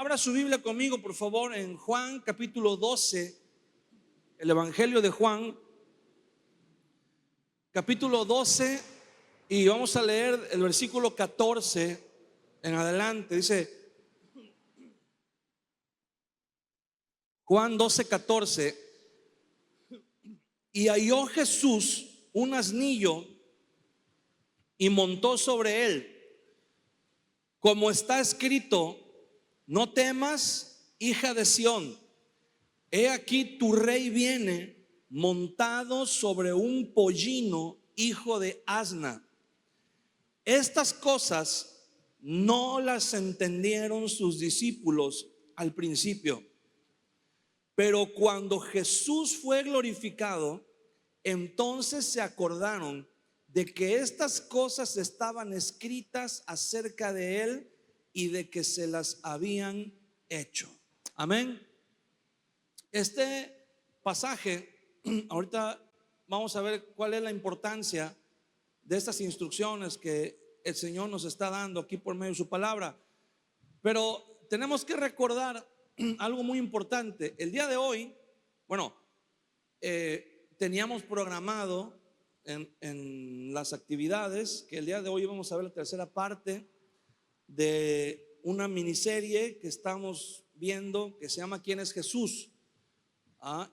Abra su Biblia conmigo, por favor, en Juan capítulo 12, el Evangelio de Juan, capítulo 12, y vamos a leer el versículo 14 en adelante. Dice Juan 12, 14: y halló Jesús un asnillo y montó sobre él, como está escrito: no temas, hija de Sión, he aquí tu rey viene montado sobre un pollino, hijo de asna. Estas cosas no las entendieron sus discípulos al principio, pero cuando Jesús fue glorificado, entonces se acordaron de que estas cosas estaban escritas acerca de él y de que se las habían hecho. Amén. Este pasaje, ahorita vamos a ver cuál es la importancia de estas instrucciones que el Señor nos está dando aquí por medio de su palabra. Pero tenemos que recordar algo muy importante. El día de hoy, teníamos programado en las actividades que el día de hoy vamos a ver la tercera parte de una miniserie que estamos viendo que se llama ¿Quién es Jesús?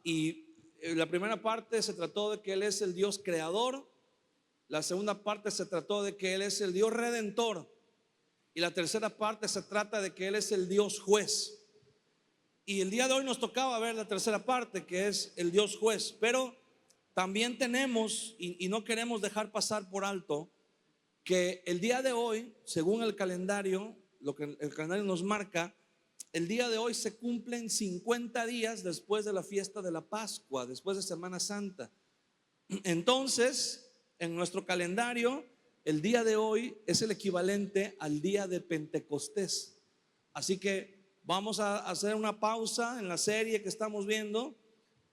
Y la primera parte se trató de que Él es el Dios creador. La segunda parte se trató de que Él es el Dios redentor. Y la tercera parte se trata de que Él es el Dios juez. Y el día de hoy nos tocaba ver la tercera parte, que es el Dios juez. Pero también tenemos, y no queremos dejar pasar por alto, que el día de hoy, según el calendario, lo que el calendario nos marca, el día de hoy se cumplen 50 días después de la fiesta de la Pascua, después de Semana Santa. Entonces, en nuestro calendario, el día de hoy es el equivalente al día de Pentecostés. Así que vamos a hacer una pausa en la serie que estamos viendo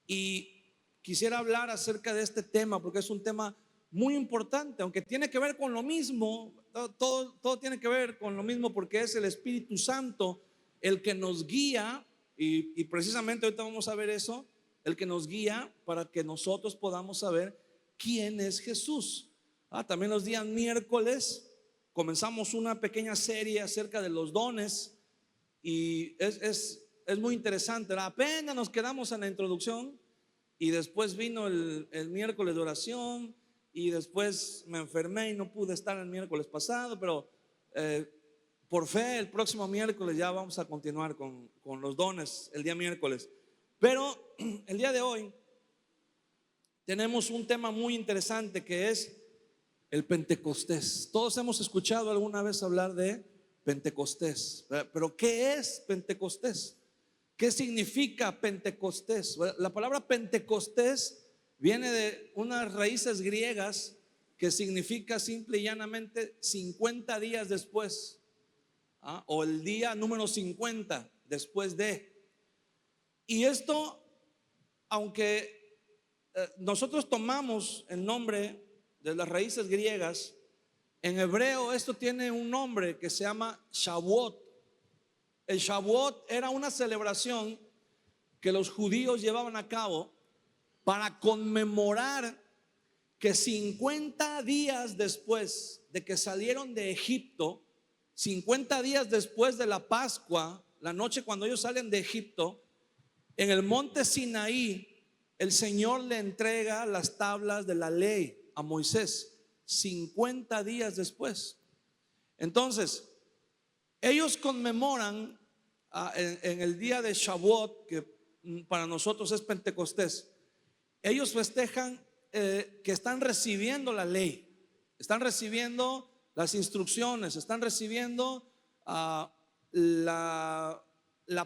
y quisiera hablar acerca de este tema porque es un tema muy importante, aunque tiene que ver con lo mismo. Todo tiene que ver con lo mismo porque es el Espíritu Santo el que nos guía, y precisamente ahorita vamos a ver eso, el que nos guía para que nosotros podamos saber quién es Jesús. También los días miércoles comenzamos una pequeña serie acerca de los dones y es muy interesante, ¿verdad? Apenas nos quedamos en la introducción y después vino el miércoles de oración y después me enfermé y no pude estar el miércoles pasado, pero por fe el próximo miércoles ya vamos a continuar con los dones el día miércoles. Pero el día de hoy tenemos un tema muy interesante que es el Pentecostés. Todos hemos escuchado alguna vez hablar de Pentecostés, pero ¿qué es Pentecostés? ¿Qué significa Pentecostés? La palabra Pentecostés viene de unas raíces griegas que significa simple y llanamente 50 días después, o el día número 50 después de. Y esto, aunque nosotros tomamos el nombre de las raíces griegas, en hebreo esto tiene un nombre que se llama Shavuot. El Shavuot era una celebración que los judíos llevaban a cabo para conmemorar que 50 días después de que salieron de Egipto, 50 días después de la Pascua, la noche cuando ellos salen de Egipto, en el monte Sinaí, el Señor le entrega las tablas de la ley a Moisés 50 días después. Entonces, ellos conmemoran en el día de Shavuot, que para nosotros es Pentecostés. Ellos festejan que están recibiendo la ley, están recibiendo las instrucciones, están recibiendo la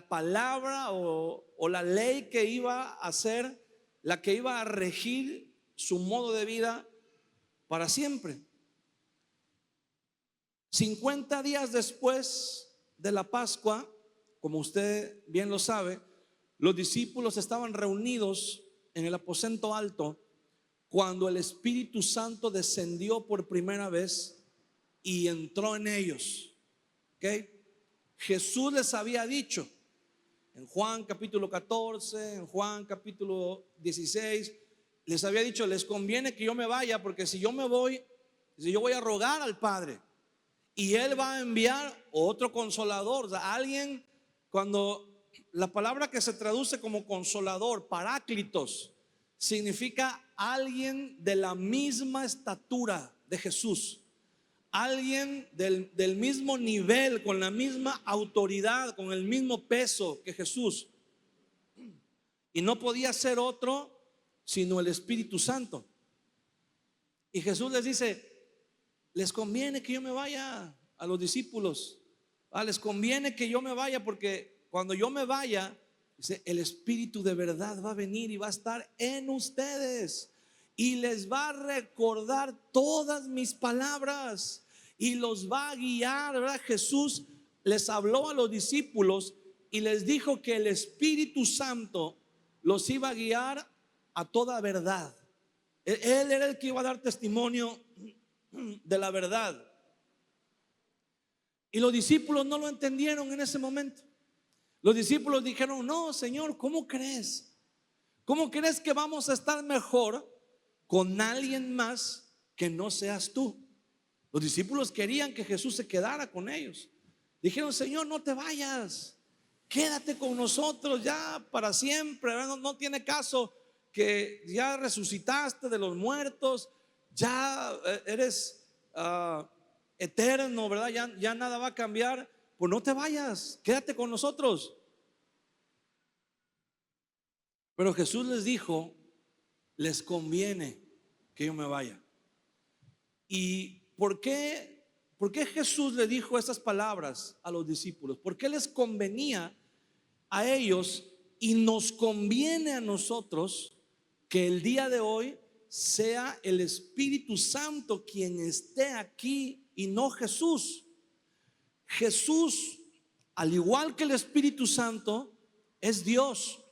palabra o la ley que iba a ser la que iba a regir su modo de vida para siempre. 50 días después de la Pascua, como usted bien lo sabe, los discípulos estaban reunidos en el aposento alto cuando el Espíritu Santo descendió por primera vez y entró en ellos. ¿Okay? Jesús les había dicho en Juan capítulo 14, en Juan capítulo 16, les había dicho: les conviene que yo me vaya, porque si yo me voy, si yo voy a rogar al Padre, y Él va a enviar otro consolador, o sea, alguien. Cuando la palabra que se traduce como consolador, paráclitos, significa alguien de la misma estatura de Jesús, alguien del mismo nivel, con la misma autoridad, con el mismo peso que Jesús. Y no podía ser otro sino el Espíritu Santo. Y Jesús les dice: les conviene que yo me vaya, a los discípulos. Les conviene que yo me vaya, porque cuando yo me vaya, dice, el Espíritu de verdad va a venir y va a estar en ustedes y les va a recordar todas mis palabras y los va a guiar, ¿verdad? Jesús les habló a los discípulos y les dijo que el Espíritu Santo los iba a guiar a toda verdad. Él era el que iba a dar testimonio de la verdad. Y los discípulos no lo entendieron en ese momento. Los discípulos dijeron: no, Señor, ¿cómo crees? ¿Cómo crees que vamos a estar mejor con alguien más que no seas tú? Los discípulos querían que Jesús se quedara con ellos. Dijeron: Señor, no te vayas, quédate con nosotros ya para siempre. No tiene caso, que ya resucitaste de los muertos, ya eres eterno, ¿verdad? Ya nada va a cambiar. Pues no te vayas, quédate con nosotros. Pero Jesús les dijo: les conviene que yo me vaya. ¿Y por qué Jesús le dijo esas palabras a los discípulos? ¿Por qué les convenía a ellos y nos conviene a nosotros que el día de hoy sea el Espíritu Santo quien esté aquí y no Jesús? Jesús, al igual que el Espíritu Santo, es Dios,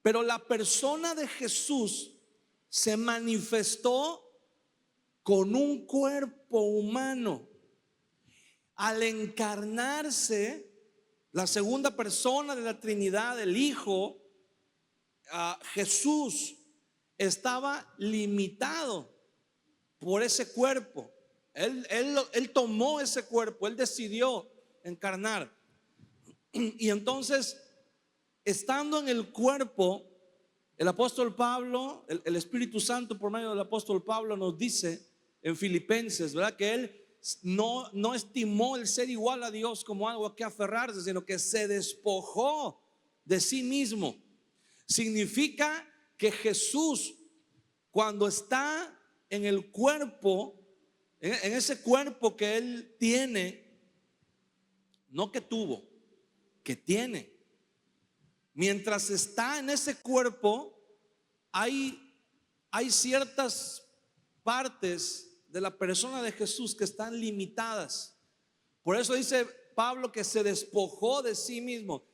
pero la persona de Jesús se manifestó con un cuerpo humano. Al encarnarse, la segunda persona de la Trinidad, el Hijo, Jesús estaba limitado por ese cuerpo. Él tomó ese cuerpo, Él decidió encarnar. Y entonces, estando en el cuerpo, el apóstol Pablo, el Espíritu Santo por medio del apóstol Pablo nos dice en Filipenses, ¿verdad?, que él no estimó el ser igual a Dios como algo a que aferrarse, sino que se despojó de sí mismo. Significa que Jesús, cuando está en el cuerpo, en ese cuerpo que Él tiene, no que tuvo, que tiene, mientras está en ese cuerpo, hay ciertas partes de la persona de Jesús que están limitadas. Por eso dice Pablo que se despojó de sí mismo.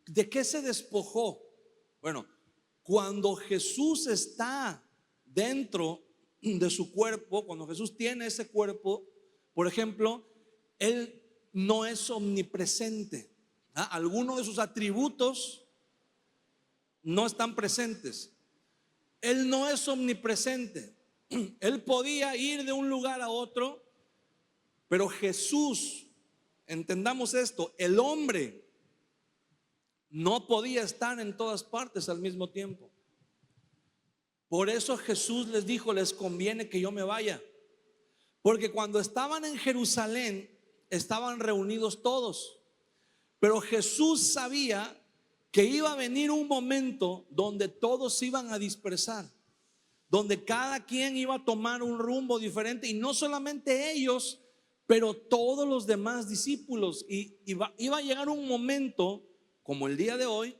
¿De qué se despojó? Bueno, cuando Jesús está dentro de su cuerpo, cuando Jesús tiene ese cuerpo, por ejemplo, Él no es omnipresente. Algunos de sus atributos no están presentes. Él no es omnipresente. Él podía ir de un lugar a otro, pero Jesús, entendamos esto, el hombre no podía estar en todas partes al mismo tiempo. Por eso Jesús les dijo: les conviene que yo me vaya. Porque cuando estaban en Jerusalén, estaban reunidos todos, pero Jesús sabía que iba a venir un momento donde todos se iban a dispersar, donde cada quien iba a tomar un rumbo diferente, y no solamente ellos, pero todos los demás discípulos. Y iba a llegar un momento, como el día de hoy,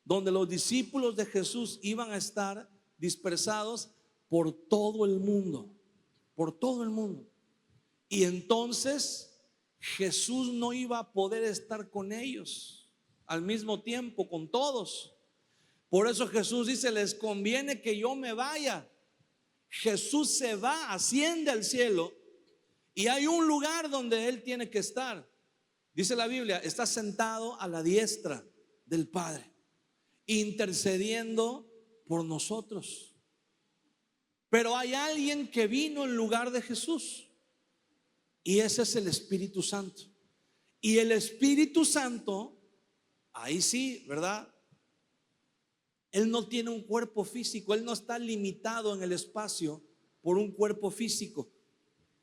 donde los discípulos de Jesús iban a estar dispersados por todo el mundo, por todo el mundo. Y entonces Jesús no iba a poder estar con ellos al mismo tiempo, con todos. Por eso Jesús dice: les conviene que yo me vaya. Jesús se va, asciende al cielo, y hay un lugar donde Él tiene que estar. Dice la Biblia, está sentado a la diestra del Padre, intercediendo por nosotros. Pero hay alguien que vino en lugar de Jesús, y ese es el Espíritu Santo. Y el Espíritu Santo, ahí sí, ¿verdad? Él no tiene un cuerpo físico, Él no está limitado en el espacio por un cuerpo físico.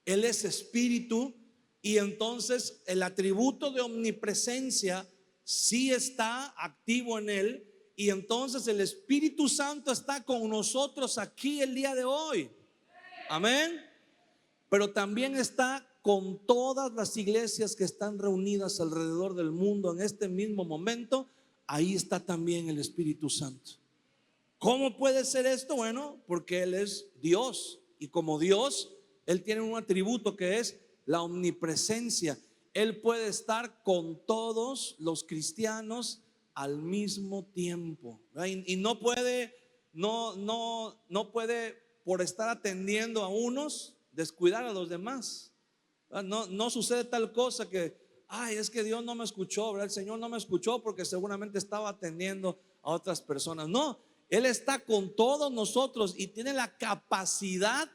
Él es espíritu, y entonces el atributo de omnipresencia sí está activo en Él, y entonces el Espíritu Santo está con nosotros aquí el día de hoy. Amén. Pero también está con todas las iglesias que están reunidas alrededor del mundo en este mismo momento. Ahí está también el Espíritu Santo. ¿Cómo puede ser esto? Bueno, porque Él es Dios, y como Dios, Él tiene un atributo que es la omnipresencia. Él puede estar con todos los cristianos al mismo tiempo, y no puede, no puede, por estar atendiendo a unos, descuidar a los demás. No sucede tal cosa que, ay, es que Dios no me escuchó, ¿verdad? El Señor no me escuchó porque seguramente estaba atendiendo a otras personas. No, Él está con todos nosotros y tiene la capacidad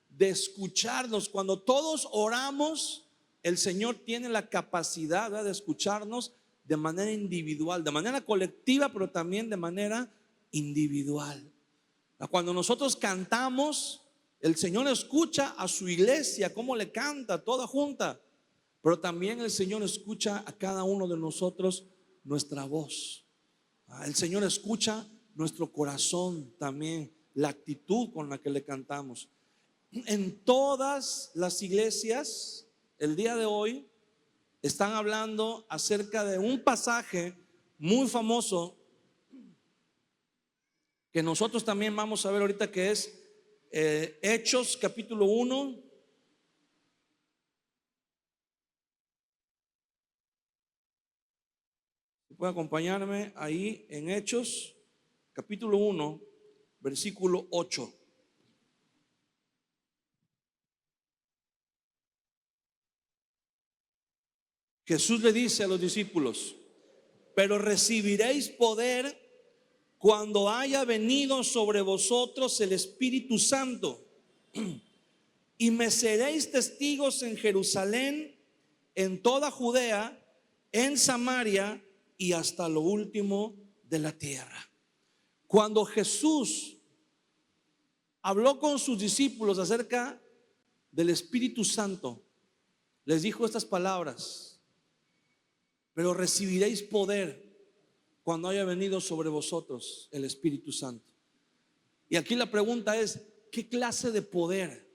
de escucharnos. Cuando todos oramos, el Señor tiene la capacidad, ¿verdad?, de escucharnos de manera individual, de manera colectiva, pero también de manera individual. Cuando nosotros cantamos, el Señor escucha a su iglesia, cómo le canta, toda junta. Pero también el Señor escucha a cada uno de nosotros nuestra voz. El Señor escucha nuestro corazón también, la actitud con la que le cantamos. En todas las iglesias, el día de hoy, están hablando acerca de un pasaje muy famoso que nosotros también vamos a ver ahorita, que es Hechos capítulo 1. Puede acompañarme ahí en Hechos capítulo 1, versículo 8. Jesús le dice a los discípulos: pero recibiréis poder cuando haya venido sobre vosotros el Espíritu Santo, y me seréis testigos en Jerusalén, en toda Judea, en Samaria y hasta lo último de la tierra. Cuando Jesús habló con sus discípulos acerca del Espíritu Santo, les dijo estas palabras: pero recibiréis poder cuando haya venido sobre vosotros el Espíritu Santo. Y aquí la pregunta es: ¿qué clase de poder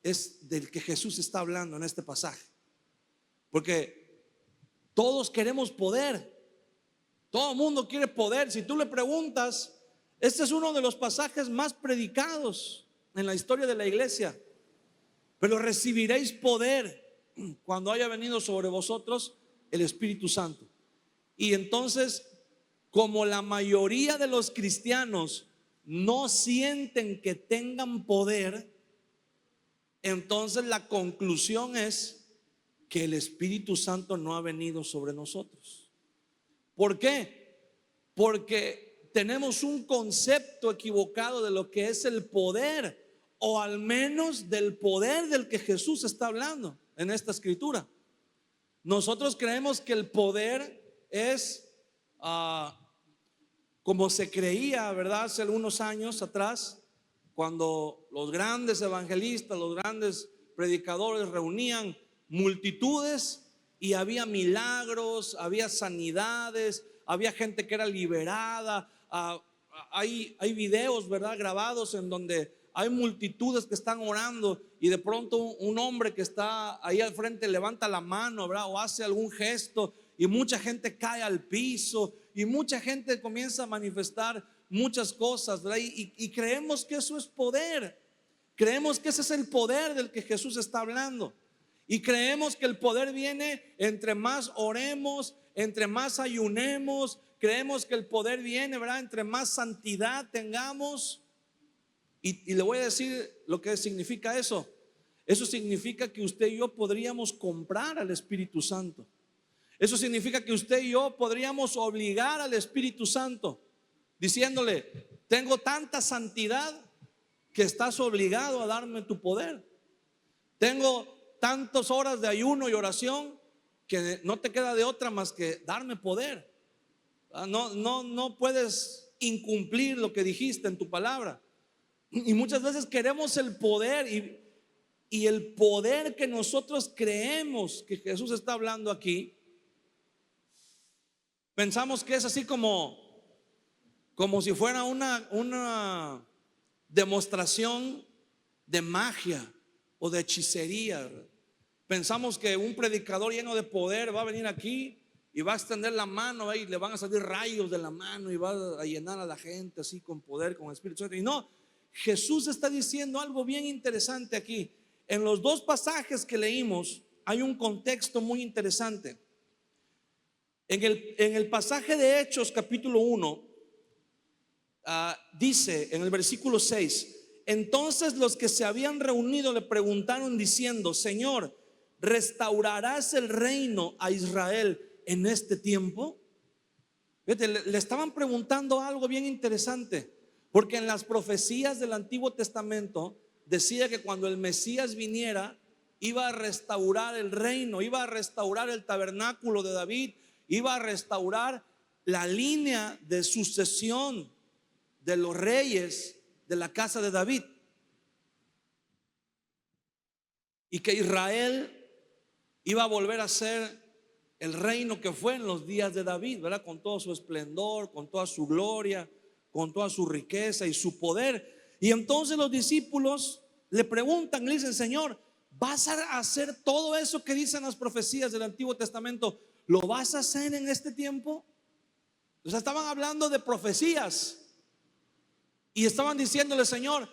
es del que Jesús está hablando en este pasaje? Porque todos queremos poder, todo el mundo quiere poder. Si tú le preguntas, este es uno de los pasajes más predicados en la historia de la iglesia. Pero recibiréis poder cuando haya venido sobre vosotros el Espíritu Santo. Y entonces, como la mayoría de los cristianos no sienten que tengan poder, entonces la conclusión es que el Espíritu Santo no ha venido sobre nosotros. ¿Por qué? Porque tenemos un concepto equivocado de lo que es el poder, o al menos del poder del que Jesús está hablando en esta escritura. Nosotros creemos que el poder es como se creía, ¿verdad?, hace algunos años atrás, cuando los grandes evangelistas, los grandes predicadores reunían multitudes y había milagros, había sanidades, había gente que era liberada. Hay videos, ¿verdad?, grabados en donde hay multitudes que están orando y de pronto un hombre que está ahí al frente levanta la mano, ¿verdad?, o hace algún gesto, y mucha gente cae al piso y mucha gente comienza a manifestar muchas cosas, ¿verdad? Y creemos que eso es poder. Creemos que ese es el poder del que Jesús está hablando. Y creemos que el poder viene entre más oremos, entre más ayunemos. Creemos que el poder viene, ¿verdad?, entre más santidad tengamos. Y le voy a decir lo que significa eso. Eso significa que usted y yo podríamos comprar al Espíritu Santo. Eso significa que usted y yo podríamos obligar al Espíritu Santo diciéndole: tengo tanta santidad que estás obligado a darme tu poder. Tengo tantas horas de ayuno y oración que no te queda de otra más que darme poder. No puedes incumplir lo que dijiste en tu palabra. Y muchas veces queremos el poder, y el poder que nosotros creemos que Jesús está hablando aquí, pensamos que es así como si fuera una demostración de magia o de hechicería. Pensamos que un predicador lleno de poder va a venir aquí y va a extender la mano y le van a salir rayos de la mano y va a llenar a la gente así con poder, con Espíritu Santo. Y no, Jesús está diciendo algo bien interesante aquí. En los dos pasajes que leímos hay un contexto muy interesante. En el pasaje de Hechos capítulo 1 dice en el versículo 6: entonces los que se habían reunido le preguntaron diciendo: Señor, ¿restaurarás el reino a Israel en este tiempo? Fíjate, le estaban preguntando algo bien interesante, porque en las profecías del Antiguo Testamento decía que cuando el Mesías viniera iba a restaurar el reino, iba a restaurar el tabernáculo de David, iba a restaurar la línea de sucesión de los reyes de la casa de David, y que Israel iba a volver a ser el reino que fue en los días de David, ¿verdad? Con todo su esplendor, con toda su gloria, con toda su riqueza y su poder. Y entonces los discípulos le preguntan, le dicen: Señor, ¿vas a hacer todo eso que dicen las profecías del Antiguo Testamento? ¿Lo vas a hacer en este tiempo? O sea, estaban hablando de profecías y estaban diciéndole: Señor,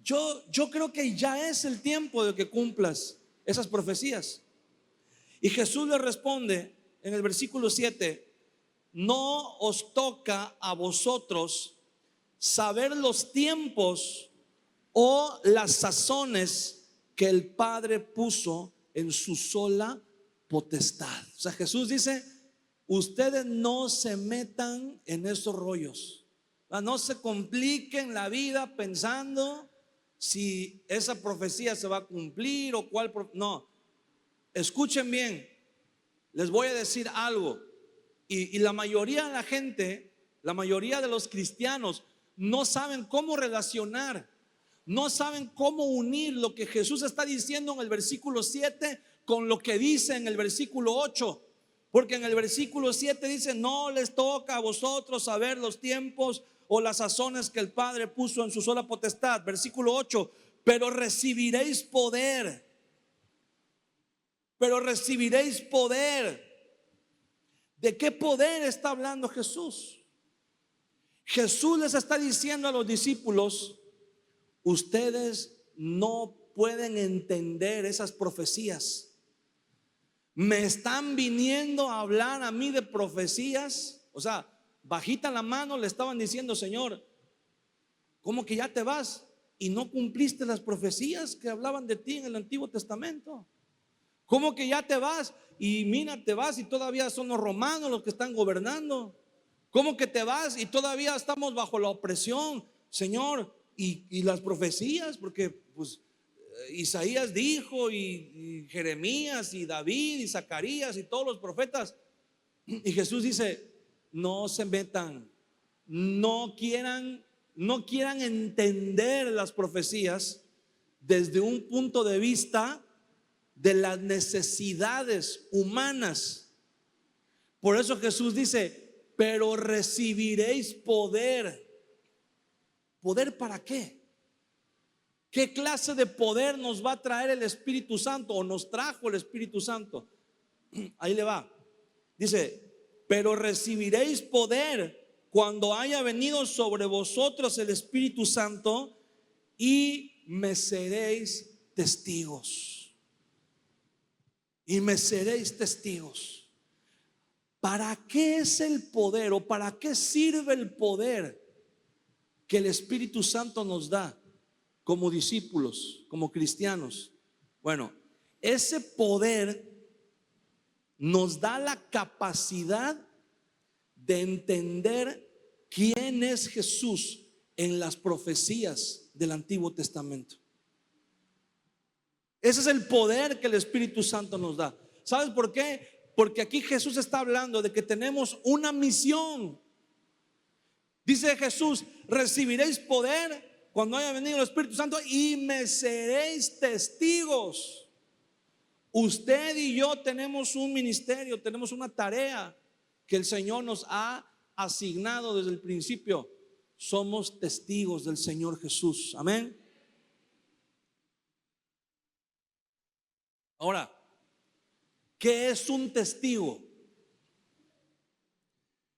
yo creo que ya es el tiempo de que cumplas esas profecías. Y Jesús le responde en el versículo 7: no os toca a vosotros saber los tiempos o las sazones que el Padre puso en su sola potestad. O sea, Jesús dice: ustedes no se metan en esos rollos. No se compliquen la vida pensando si esa profecía se va a cumplir o cuál. No, escuchen bien, les voy a decir algo. Y la mayoría de la gente, la mayoría de los cristianos no saben cómo relacionar, no saben cómo unir lo que Jesús está diciendo en el versículo 7 con lo que dice en el versículo 8. Porque en el versículo 7 dice: no les toca a vosotros saber los tiempos o las sazones que el Padre puso en su sola potestad. Versículo 8: pero recibiréis poder. Pero recibiréis poder. ¿De qué poder está hablando Jesús? Jesús les está diciendo a los discípulos: ustedes no pueden entender esas profecías. Me están viniendo a hablar a mí de profecías. O sea, bajita la mano le estaban diciendo: Señor, ¿cómo que ya te vas y no cumpliste las profecías que hablaban de ti en el Antiguo Testamento? ¿Cómo que ya te vas y mira, te vas y todavía son los romanos los que están gobernando? ¿Cómo que te vas y todavía estamos bajo la opresión, Señor? Y las profecías, porque pues Isaías dijo, y Jeremías y David y Zacarías y todos los profetas. Y Jesús dice: no se metan, no quieran entender las profecías desde un punto de vista de las necesidades humanas. Por eso Jesús dice: pero recibiréis poder. ¿Poder para qué? ¿Qué clase de poder nos va a traer el Espíritu Santo, o nos trajo el Espíritu Santo? Ahí le va. Dice: pero recibiréis poder cuando haya venido sobre vosotros el Espíritu Santo, y me seréis testigos. Y me seréis testigos. ¿Para qué es el poder, o para qué sirve el poder que el Espíritu Santo nos da como discípulos, como cristianos? Bueno, ese poder nos da la capacidad de entender quién es Jesús en las profecías del Antiguo Testamento. Ese es el poder que el Espíritu Santo nos da. ¿Sabes por qué? Porque aquí Jesús está hablando de que tenemos una misión. Dice Jesús: recibiréis poder cuando haya venido el Espíritu Santo y me seréis testigos. Usted y yo tenemos un ministerio, tenemos una tarea que el Señor nos ha asignado desde el principio. Somos testigos del Señor Jesús. Amén. Ahora, ¿qué es un testigo?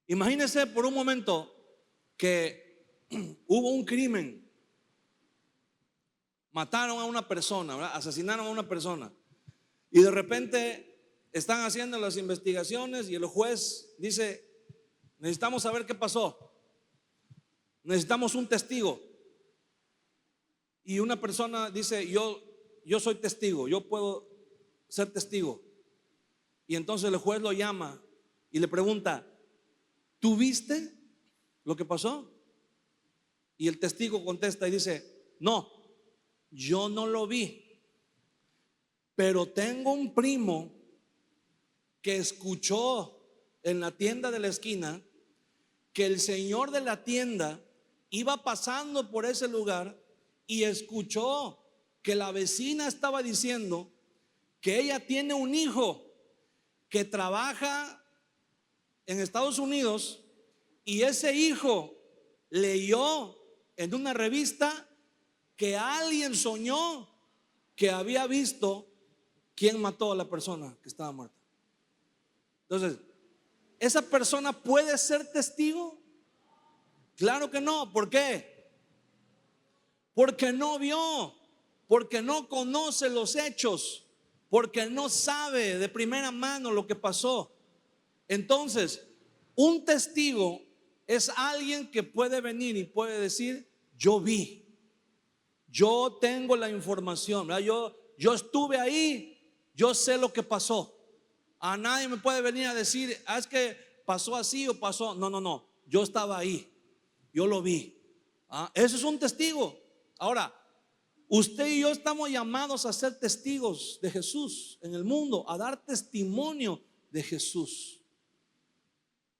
Imagínese por un momento que hubo un crimen, mataron a una persona, ¿verdad? Asesinaron a una persona, y de repente están haciendo las investigaciones y el juez dice: necesitamos saber qué pasó, necesitamos un testigo. Y una persona dice: yo soy testigo, yo puedo ser testigo. Y entonces el juez lo llama y le pregunta: ¿tú viste lo que pasó? Y el testigo contesta y dice: no, yo no lo vi, pero tengo un primo que escuchó en la tienda de la esquina que el señor de la tienda iba pasando por ese lugar y escuchó que la vecina estaba diciendo que ella tiene un hijo que trabaja en Estados Unidos, y ese hijo leyó en una revista que alguien soñó que había visto quién mató a la persona que estaba muerta. Entonces, ¿esa persona puede ser testigo? Claro que no. ¿Por qué? Porque no vio, porque no conoce los hechos, porque no sabe de primera mano lo que pasó. Entonces, un testigo es alguien que puede venir y puede decir: yo vi, yo tengo la información, ¿verdad? Yo estuve ahí, yo sé lo que pasó. A nadie me puede venir a decir: es que pasó así o pasó. No, yo estaba ahí, yo lo vi. Eso es un testigo. Ahora, usted y yo estamos llamados a ser testigos de Jesús en el mundo, a dar testimonio de Jesús.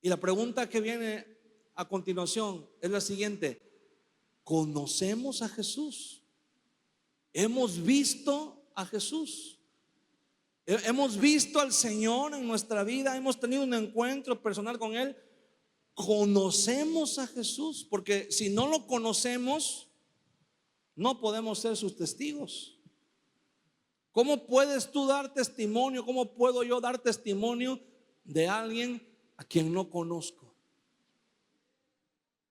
Y la pregunta que viene a continuación es la siguiente: ¿conocemos a Jesús? ¿Hemos visto a Jesús? ¿Hemos visto al Señor en nuestra vida? ¿Hemos tenido un encuentro personal con Él? ¿Conocemos a Jesús? Porque si no lo conocemos, no podemos ser sus testigos. ¿Cómo puedes tú dar testimonio? ¿Cómo puedo yo dar testimonio de alguien a quien no conozco?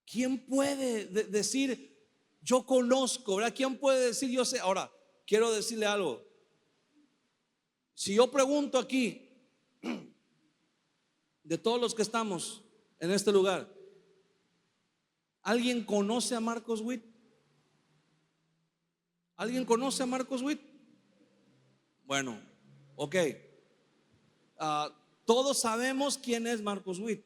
¿Quién puede decir yo conozco, ¿verdad? ¿Quién puede decir yo sé? Ahora, quiero decirle algo. Si yo pregunto aquí, de todos los que estamos en este lugar, ¿alguien conoce a Marcos Witt? ¿Alguien conoce a Marcos Witt? Bueno, ok. Todos sabemos quién es Marcos Witt.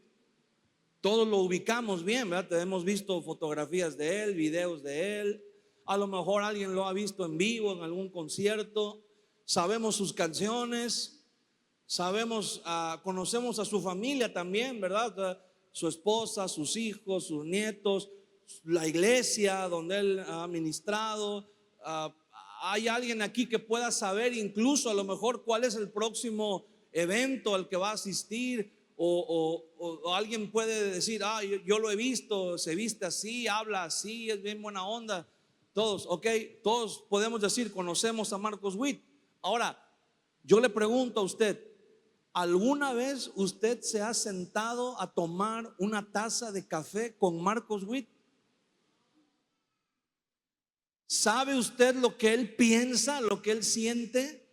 Todos lo ubicamos bien, ¿verdad? Hemos visto fotografías de él, videos de él. A lo mejor alguien lo ha visto en vivo, en algún concierto. Sabemos sus canciones. Sabemos, conocemos a su familia también, ¿verdad? Su esposa, sus hijos, sus nietos, la iglesia donde él ha ministrado. Hay alguien aquí que pueda saber incluso a lo mejor cuál es el próximo evento al que va a asistir, o alguien puede decir: yo lo he visto, se viste así, habla así, es bien buena onda. Todos, ok, todos podemos decir conocemos a Marcos Witt. Ahora, yo le pregunto a usted: ¿alguna vez usted se ha sentado a tomar una taza de café con Marcos Witt? ¿Sabe usted lo que él piensa, lo que él siente?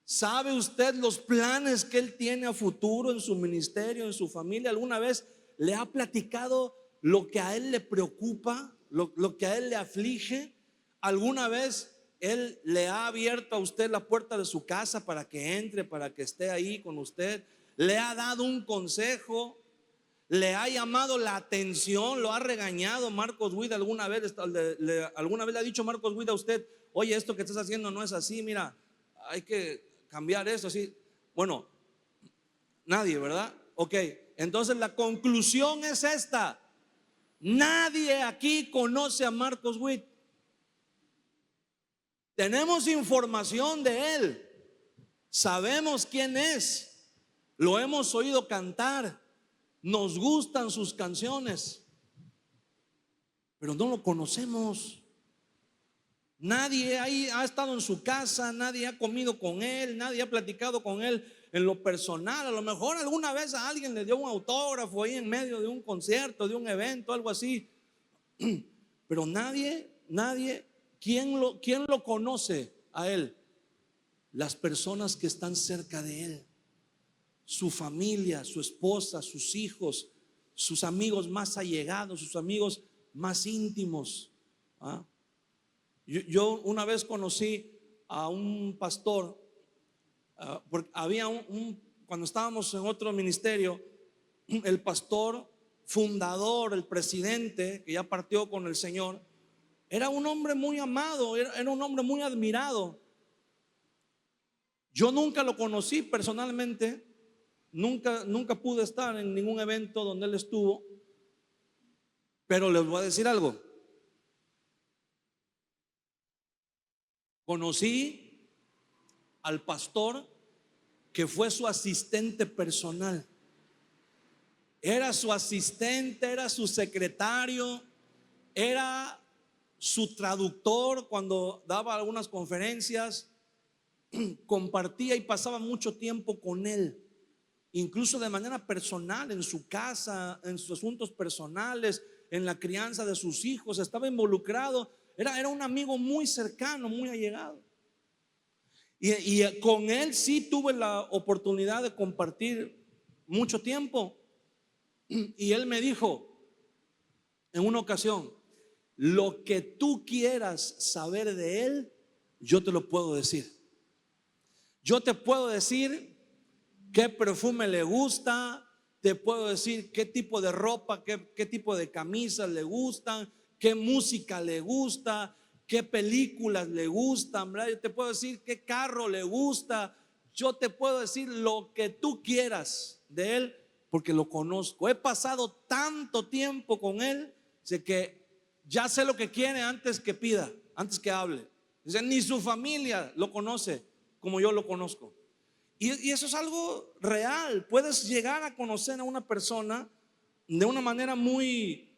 ¿Sabe usted los planes que él tiene a futuro en su ministerio, en su familia? ¿Alguna vez le ha platicado lo que a él le preocupa, lo que a él le aflige? ¿Alguna vez Él le ha abierto a usted la puerta de su casa para que entre, para que esté ahí con usted. Le ha dado un consejo, le ha llamado la atención, lo ha regañado Marcos Witt alguna vez. ¿Alguna vez le ha dicho Marcos Witt a usted: oye, esto que estás haciendo no es así, mira, hay que cambiar esto así? Bueno, nadie, ¿verdad? Ok, entonces la conclusión es esta: nadie aquí conoce a Marcos Witt. Tenemos información de él, sabemos quién es, lo hemos oído cantar, nos gustan sus canciones, pero no lo conocemos. Nadie ahí ha estado en su casa, nadie ha comido con él, nadie ha platicado con él en lo personal. A lo mejor alguna vez a alguien le dio un autógrafo ahí en medio de un concierto, de un evento, algo así, pero nadie, ¿quién lo conoce a él? Las personas que están cerca de él, su familia, su esposa, sus hijos, sus amigos más allegados, sus amigos más íntimos. Yo una vez conocí a un pastor, porque había cuando estábamos en otro ministerio, el pastor fundador, el presidente, que ya partió con el Señor, era un hombre muy amado, era un hombre muy admirado. Yo nunca lo conocí personalmente, nunca pude estar en ningún evento donde él estuvo, pero les voy a decir algo. Conocí al pastor que fue su asistente personal. Era su asistente, era su secretario, era su traductor cuando daba algunas conferencias. Compartía y pasaba mucho tiempo con él, incluso de manera personal, en su casa, en sus asuntos personales, en la crianza de sus hijos. Estaba involucrado, era un amigo muy cercano, muy allegado. Y con él sí tuve la oportunidad de compartir mucho tiempo. Y él me dijo en una ocasión: lo que tú quieras saber de él, yo te lo puedo decir. Yo te puedo decir qué perfume le gusta, te puedo decir qué tipo de ropa, qué tipo de camisas le gustan, qué música le gusta, qué películas le gustan, ¿verdad? Yo te puedo decir qué carro le gusta. Yo te puedo decir lo que tú quieras de él, porque lo conozco. He pasado tanto tiempo con él, sé que ya sé lo que quiere antes que pida, antes que hable. Dice, ni su familia lo conoce como yo lo conozco. Y eso es algo real. Puedes llegar a conocer a una persona de una manera muy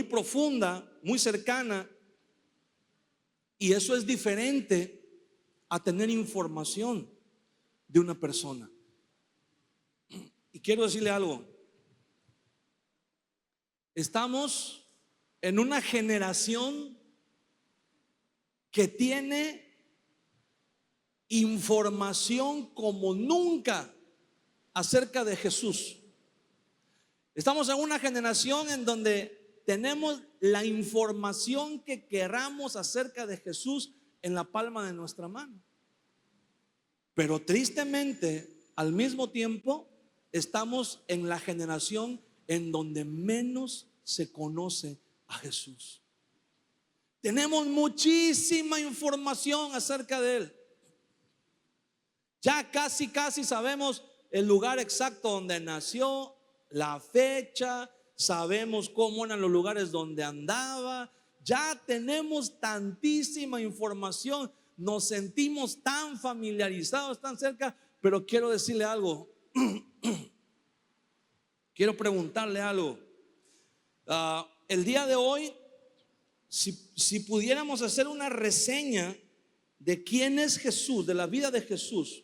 profunda, muy cercana, y eso es diferente a tener información de una persona. Y quiero decirle algo: estamos en una generación que tiene información como nunca acerca de Jesús. Estamos en una generación en donde tenemos la información que queramos acerca de Jesús en la palma de nuestra mano. Pero tristemente, al mismo tiempo, estamos en la generación en donde menos se conoce a Jesús. Tenemos muchísima información acerca de él. Ya casi sabemos el lugar exacto donde nació, la fecha, sabemos cómo eran los lugares donde andaba. Ya tenemos tantísima información, nos sentimos tan familiarizados, tan cerca. Pero quiero decirle algo, quiero preguntarle algo. El día de hoy, si pudiéramos hacer una reseña de quién es Jesús, de la vida de Jesús,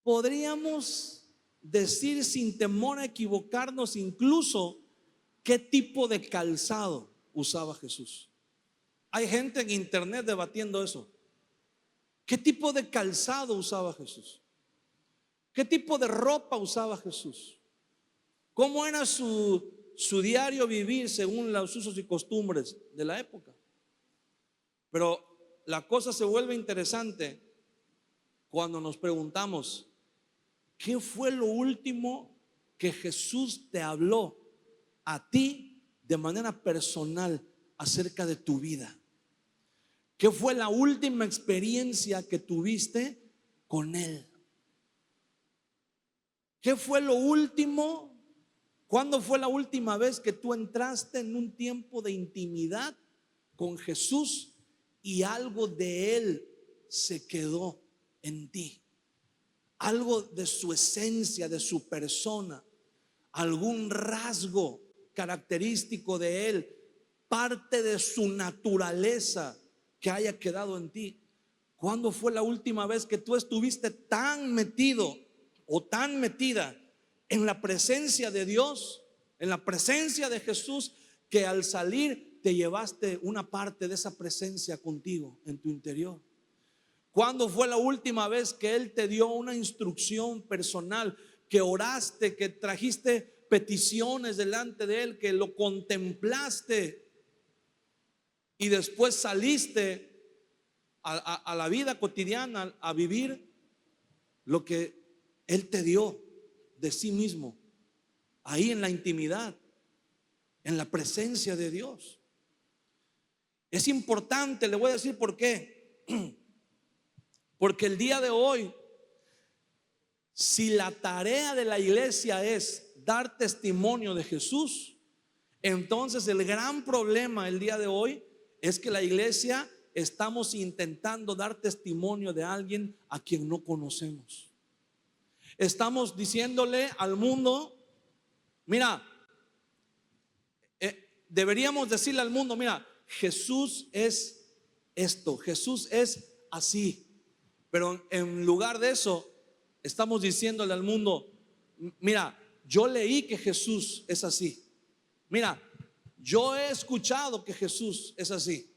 podríamos decir sin temor a equivocarnos incluso qué tipo de calzado usaba Jesús. Hay gente en internet debatiendo eso. ¿Qué tipo de calzado usaba Jesús? ¿Qué tipo de ropa usaba Jesús? ¿Cómo era su diario vivir según los usos y costumbres de la época? Pero la cosa se vuelve interesante cuando nos preguntamos, ¿qué fue lo último que Jesús te habló a ti de manera personal acerca de tu vida? ¿Qué fue la última experiencia que tuviste con Él? ¿Qué fue lo último? ¿Cuándo fue la última vez que tú entraste en un tiempo de intimidad con Jesús y algo de Él se quedó en ti? Algo de su esencia, de su persona, algún rasgo característico de Él, parte de su naturaleza que haya quedado en ti. ¿Cuándo fue la última vez que tú estuviste tan metido o tan metida en la presencia de Dios, en la presencia de Jesús, que al salir te llevaste una parte de esa presencia contigo en tu interior? ¿Cuándo fue la última vez que Él te dio una instrucción personal, que oraste, que trajiste peticiones delante de Él, que lo contemplaste y después saliste a la vida cotidiana, a vivir lo que Él te dio de sí mismo, ahí en la intimidad, en la presencia de Dios? Es importante, le voy a decir por qué. Porque el día de hoy, si la tarea de la iglesia es dar testimonio de Jesús, entonces el gran problema el día de hoy es que la iglesia estamos intentando dar testimonio de alguien a quien no conocemos. Estamos diciéndole al mundo, mira, deberíamos decirle al mundo, mira, Jesús es esto, Jesús es así. Pero en lugar de eso, estamos diciéndole al mundo, mira, yo leí que Jesús es así. Mira, yo he escuchado que Jesús es así.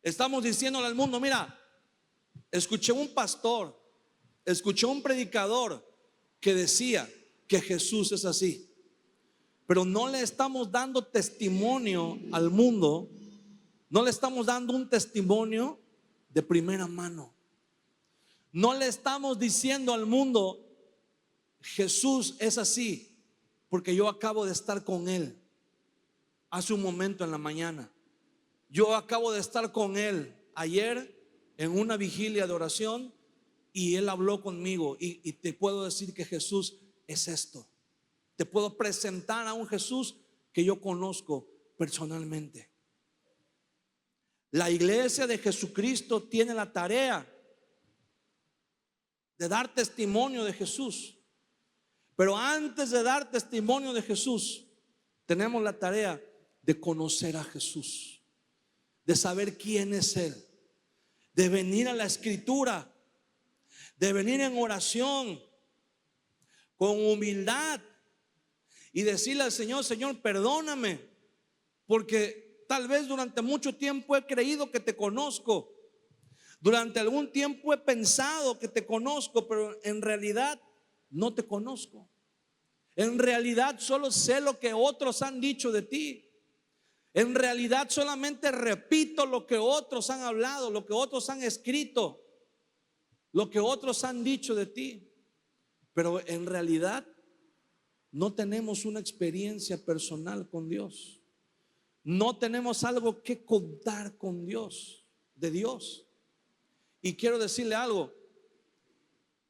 Estamos diciéndole al mundo, mira, escuché un pastor, escuché un predicador que decía que Jesús es así. Pero no le estamos dando testimonio al mundo, no le estamos dando un testimonio de primera mano. No le estamos diciendo al mundo, Jesús es así, porque yo acabo de estar con Él hace un momento en la mañana. Yo acabo de estar con Él ayer en una vigilia de oración y Él habló conmigo y te puedo decir que Jesús es esto. Te puedo presentar a un Jesús que yo conozco personalmente. La iglesia de Jesucristo tiene la tarea de dar testimonio de Jesús. Pero antes de dar testimonio de Jesús, tenemos la tarea de conocer a Jesús, de saber quién es Él, de venir a la Escritura, de venir en oración, con humildad y decirle al Señor, Señor, perdóname, porque tal vez durante mucho tiempo he creído que te conozco. Durante algún tiempo he pensado que te conozco, pero en realidad no te conozco. En realidad solo sé lo que otros han dicho de ti. En realidad solamente repito lo que otros han hablado, lo que otros han escrito, lo que otros han dicho de ti. Pero en realidad no tenemos una experiencia personal con Dios. No tenemos algo que contar con Dios, de Dios. Y quiero decirle algo,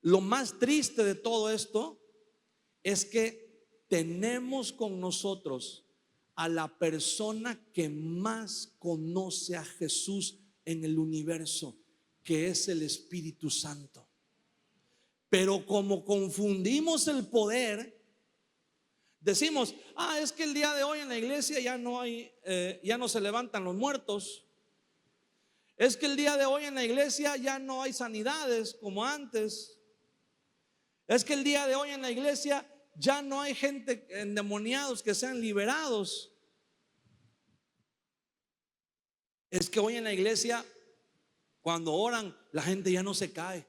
lo más triste de todo esto es que tenemos con nosotros a la persona que más conoce a Jesús en el universo, que es el Espíritu Santo. Pero como confundimos el poder, decimos, es que el día de hoy en la iglesia ya no se levantan los muertos. Es que el día de hoy en la iglesia ya no hay sanidades como antes. Es que el día de hoy en la iglesia ya no hay gente endemoniados que sean liberados. Es que hoy en la iglesia, cuando oran, la gente ya no se cae.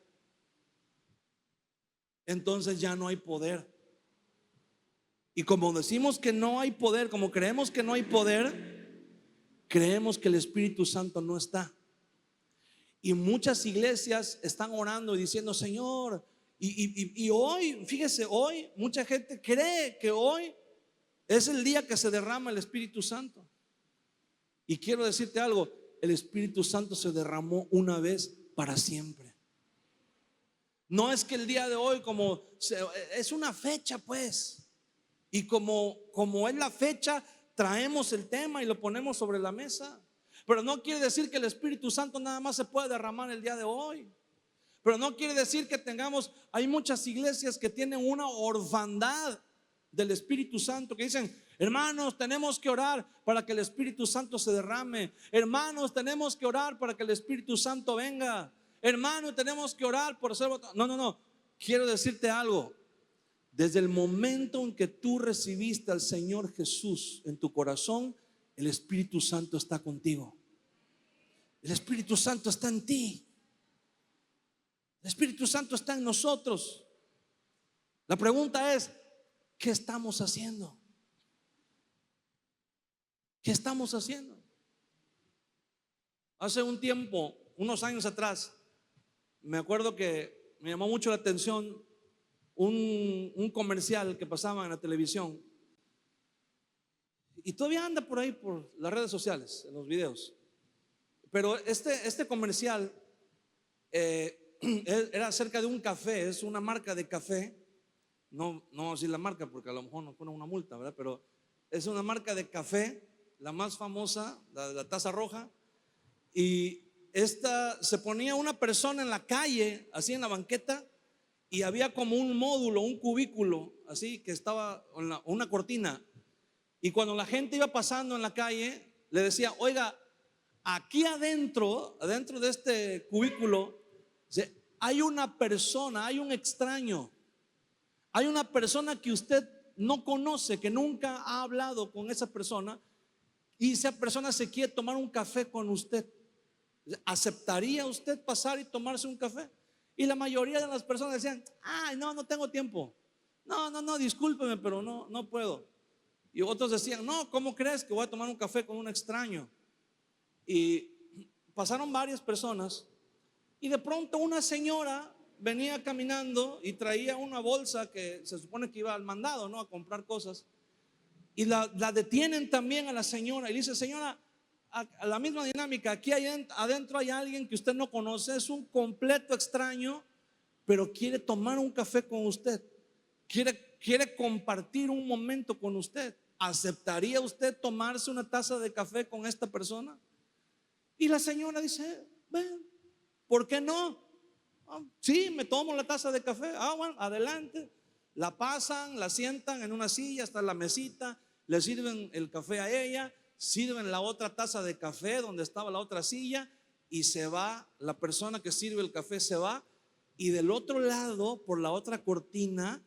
Entonces ya no hay poder. Y como decimos que no hay poder, como creemos que no hay poder, creemos que el Espíritu Santo no está. Y muchas iglesias están orando y diciendo, Señor, y hoy, fíjese, hoy mucha gente cree que hoy es el día que se derrama el Espíritu Santo. Y quiero decirte algo, el Espíritu Santo se derramó una vez para siempre. No es que el día de hoy es una fecha, pues, y como es la fecha, traemos el tema y lo ponemos sobre la mesa. Pero no quiere decir que el Espíritu Santo nada más se puede derramar el día de hoy. Pero no quiere decir que hay muchas iglesias que tienen una orfandad del Espíritu Santo, que dicen, hermanos, tenemos que orar para que el Espíritu Santo se derrame. Hermanos, tenemos que orar para que el Espíritu Santo venga. Hermanos, tenemos que orar por hacer. No. Quiero decirte algo. Desde el momento en que tú recibiste al Señor Jesús en tu corazón, el Espíritu Santo está contigo. El Espíritu Santo está en ti. El Espíritu Santo está en nosotros. La pregunta es, ¿qué estamos haciendo? ¿Qué estamos haciendo? Hace un tiempo, unos años atrás, me acuerdo que me llamó mucho la atención un comercial que pasaba en la televisión. Y todavía anda por ahí, por las redes sociales, en los videos. Pero este comercial era acerca de un café. Es una marca de café. No vamos a decir la marca porque a lo mejor nos ponen una multa, ¿verdad? Pero es una marca de café, la más famosa, la taza roja. Y se ponía una persona en la calle, así en la banqueta, y había como un módulo, un cubículo, así que estaba una cortina. Y cuando la gente iba pasando en la calle, le decía, oiga, aquí adentro de este cubículo, hay una persona, hay un extraño, hay una persona que usted no conoce, que nunca ha hablado con esa persona, y esa persona se quiere tomar un café con usted. ¿Aceptaría usted pasar y tomarse un café? Y la mayoría de las personas decían, ay, no tengo tiempo. No, discúlpeme, pero no puedo. Y otros decían, no, ¿cómo crees que voy a tomar un café con un extraño? Y pasaron varias personas y de pronto una señora venía caminando y traía una bolsa que se supone que iba al mandado, ¿no? A comprar cosas. Y la detienen también a la señora y dice, señora, a la misma dinámica, aquí adentro hay alguien que usted no conoce, es un completo extraño, pero quiere tomar un café con usted, quiere compartir un momento con usted. ¿Aceptaría usted tomarse una taza de café con esta persona? Y la señora dice, ven, ¿por qué no? Sí, me tomo la taza de café. Bueno, adelante. La pasan, la sientan en una silla, hasta la mesita, le sirven el café a ella, sirven la otra taza de café donde estaba la otra silla y se va, la persona que sirve el café se va, y del otro lado, por la otra cortina,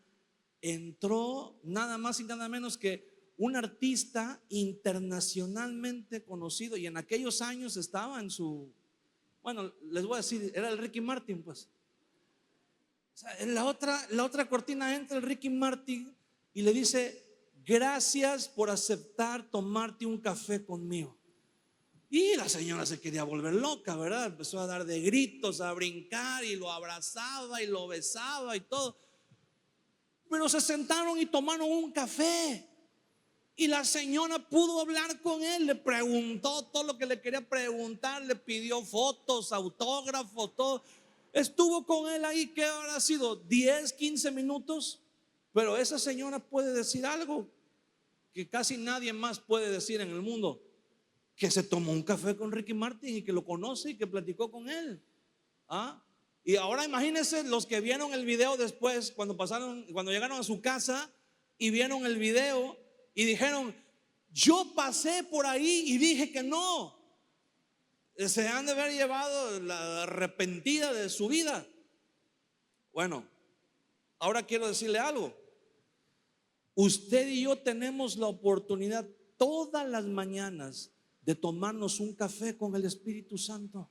entró nada más y nada menos que un artista internacionalmente conocido, y en aquellos años estaba bueno, les voy a decir, era el Ricky Martin, pues. O sea, en la otra cortina entra el Ricky Martin y le dice, gracias por aceptar tomarte un café conmigo. Y la señora se quería volver loca, ¿verdad? Empezó a dar de gritos, a brincar, y lo abrazaba y lo besaba y todo. Pero se sentaron y tomaron un café. Y la señora pudo hablar con él, le preguntó todo lo que le quería preguntar, le pidió fotos, autógrafos, todo. Estuvo con él ahí, ¿qué habrá sido? 10, 15 minutos. Pero esa señora puede decir algo que casi nadie más puede decir en el mundo: que se tomó un café con Ricky Martin y que lo conoce y que platicó con él. Y ahora imagínense los que vieron el video después, cuando llegaron a su casa y vieron el video y dijeron, yo pasé por ahí y dije que no. Se han de haber llevado la arrepentida de su vida. Bueno, ahora quiero decirle algo. Usted y yo tenemos la oportunidad todas las mañanas de tomarnos un café con el Espíritu Santo.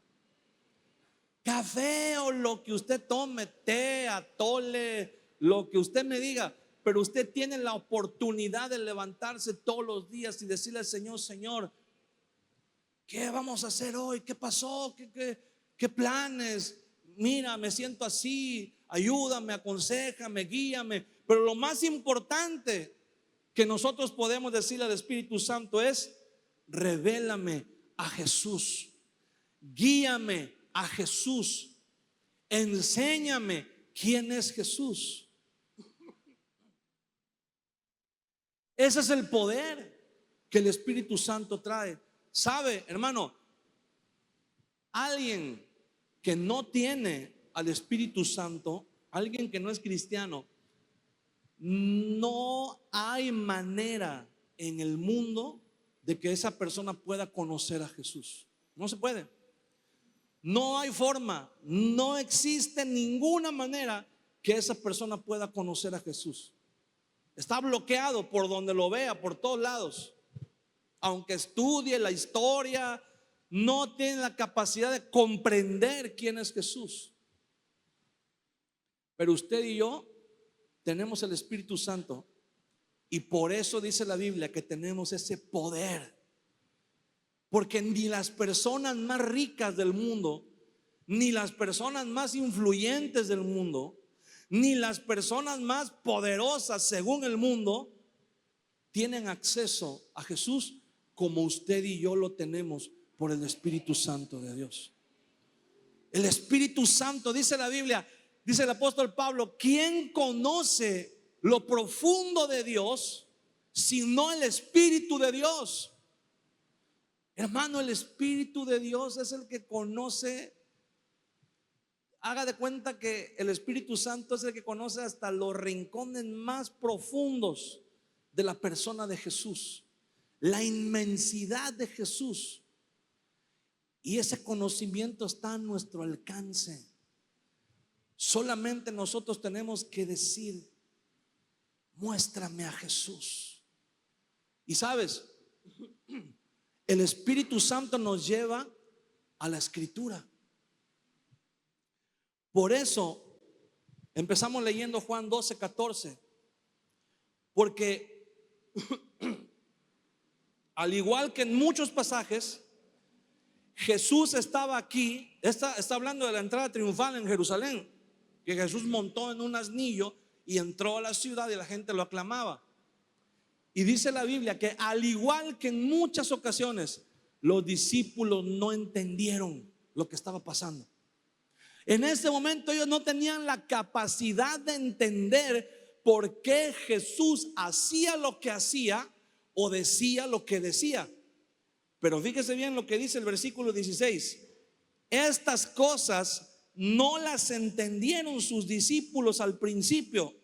Café o lo que usted tome, té, atole, lo que usted me diga. Pero usted tiene la oportunidad de levantarse todos los días y decirle al Señor, Señor, ¿Qué vamos a hacer hoy? ¿Qué pasó? ¿Qué planes? Mira, me siento así, ayúdame, aconséjame, guíame. Pero lo más importante que nosotros podemos decirle al Espíritu Santo es: revélame a Jesús, guíame a Jesús, enséñame quién es Jesús. Ese es el poder que el Espíritu Santo trae. ¿Sabe, hermano? Alguien que no tiene al Espíritu Santo, alguien que no es cristiano, no hay manera en el mundo de que esa persona pueda conocer a Jesús. No se puede. No hay forma, no existe ninguna manera que esa persona pueda conocer a Jesús. Está bloqueado por donde lo vea, por todos lados. Aunque estudie la historia, no tiene la capacidad de comprender quién es Jesús. Pero usted y yo tenemos el Espíritu Santo, y por eso dice la Biblia que tenemos ese poder. Porque ni las personas más ricas del mundo, ni las personas más influyentes del mundo, ni las personas más poderosas según el mundo tienen acceso a Jesús como usted y yo lo tenemos por el Espíritu Santo de Dios. El Espíritu Santo, dice la Biblia, dice el apóstol Pablo: ¿quién conoce lo profundo de Dios sino el Espíritu de Dios? Hermano, el Espíritu de Dios es el que conoce. Haga de cuenta que el Espíritu Santo es el que conoce hasta los rincones más profundos de la persona de Jesús, la inmensidad de Jesús. Y ese conocimiento está a nuestro alcance. Solamente nosotros tenemos que decir: muéstrame a Jesús. Y sabes, el Espíritu Santo nos lleva a la Escritura. Por eso empezamos leyendo Juan 12:14, porque al igual que en muchos pasajes, Jesús estaba aquí. Está hablando de la entrada triunfal en Jerusalén, que Jesús montó en un asnillo y entró a la ciudad y la gente lo aclamaba. Y dice la Biblia que al igual que en muchas ocasiones, los discípulos no entendieron lo que estaba pasando. En ese momento ellos no tenían la capacidad de entender por qué Jesús hacía lo que hacía o decía lo que decía. Pero fíjese bien lo que dice el versículo 16: estas cosas no las entendieron sus discípulos al principio,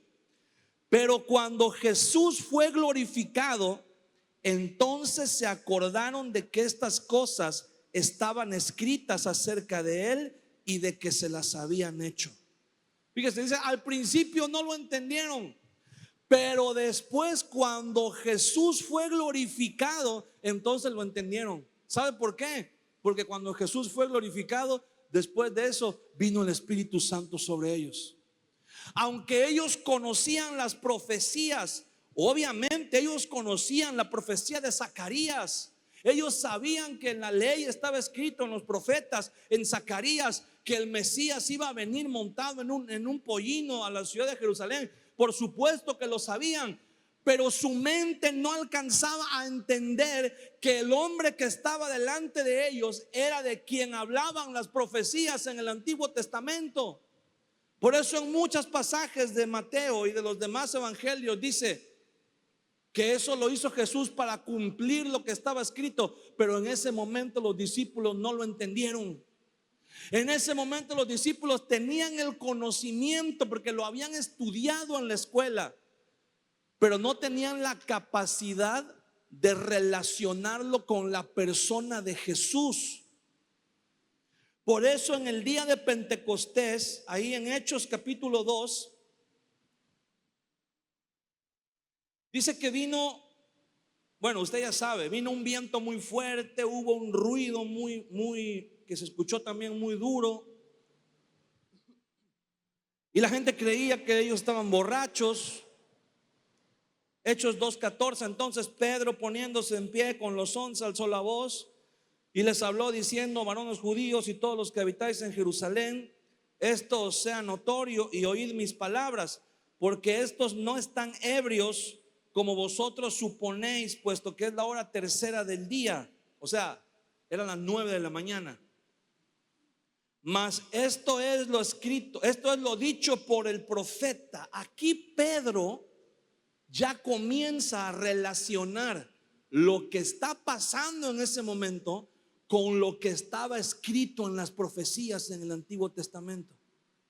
pero cuando Jesús fue glorificado, entonces se acordaron de que estas cosas estaban escritas acerca de él y de que se las habían hecho. Fíjese, dice: al principio no lo entendieron, pero después, cuando Jesús fue glorificado, entonces lo entendieron. ¿Sabe por qué? Porque cuando Jesús fue glorificado, después de eso vino el Espíritu Santo sobre ellos. Aunque ellos conocían las profecías, obviamente ellos conocían la profecía de Zacarías. Ellos sabían que en la ley estaba escrito, en los profetas, en Zacarías, que el Mesías iba a venir montado en un pollino a la ciudad de Jerusalén. Por supuesto que lo sabían, pero su mente no alcanzaba a entender que el hombre que estaba delante de ellos era de quien hablaban las profecías en el Antiguo Testamento. Por eso en muchos pasajes de Mateo y de los demás evangelios dice que eso lo hizo Jesús para cumplir lo que estaba escrito. Pero en ese momento los discípulos no lo entendieron. En ese momento los discípulos tenían el conocimiento porque lo habían estudiado en la escuela, pero no tenían la capacidad de relacionarlo con la persona de Jesús. Por eso en el día de Pentecostés, ahí en Hechos capítulo 2, dice que vino, bueno, usted ya sabe, vino un viento muy fuerte, hubo un ruido que se escuchó también muy duro, y la gente creía que ellos estaban borrachos. Hechos 2:14, entonces Pedro, poniéndose en pie con los 11, alzó la voz Y les habló diciendo: varones judíos y todos los que habitáis en Jerusalén, esto os sea notorio y oíd mis palabras, porque estos no están ebrios como vosotros suponéis, puesto que es la hora tercera del día. O sea, eran las 9 de la mañana. Mas esto es lo escrito, esto es lo dicho por el profeta. Aquí Pedro ya comienza a relacionar lo que está pasando en ese momento con lo que estaba escrito en las profecías en el Antiguo Testamento.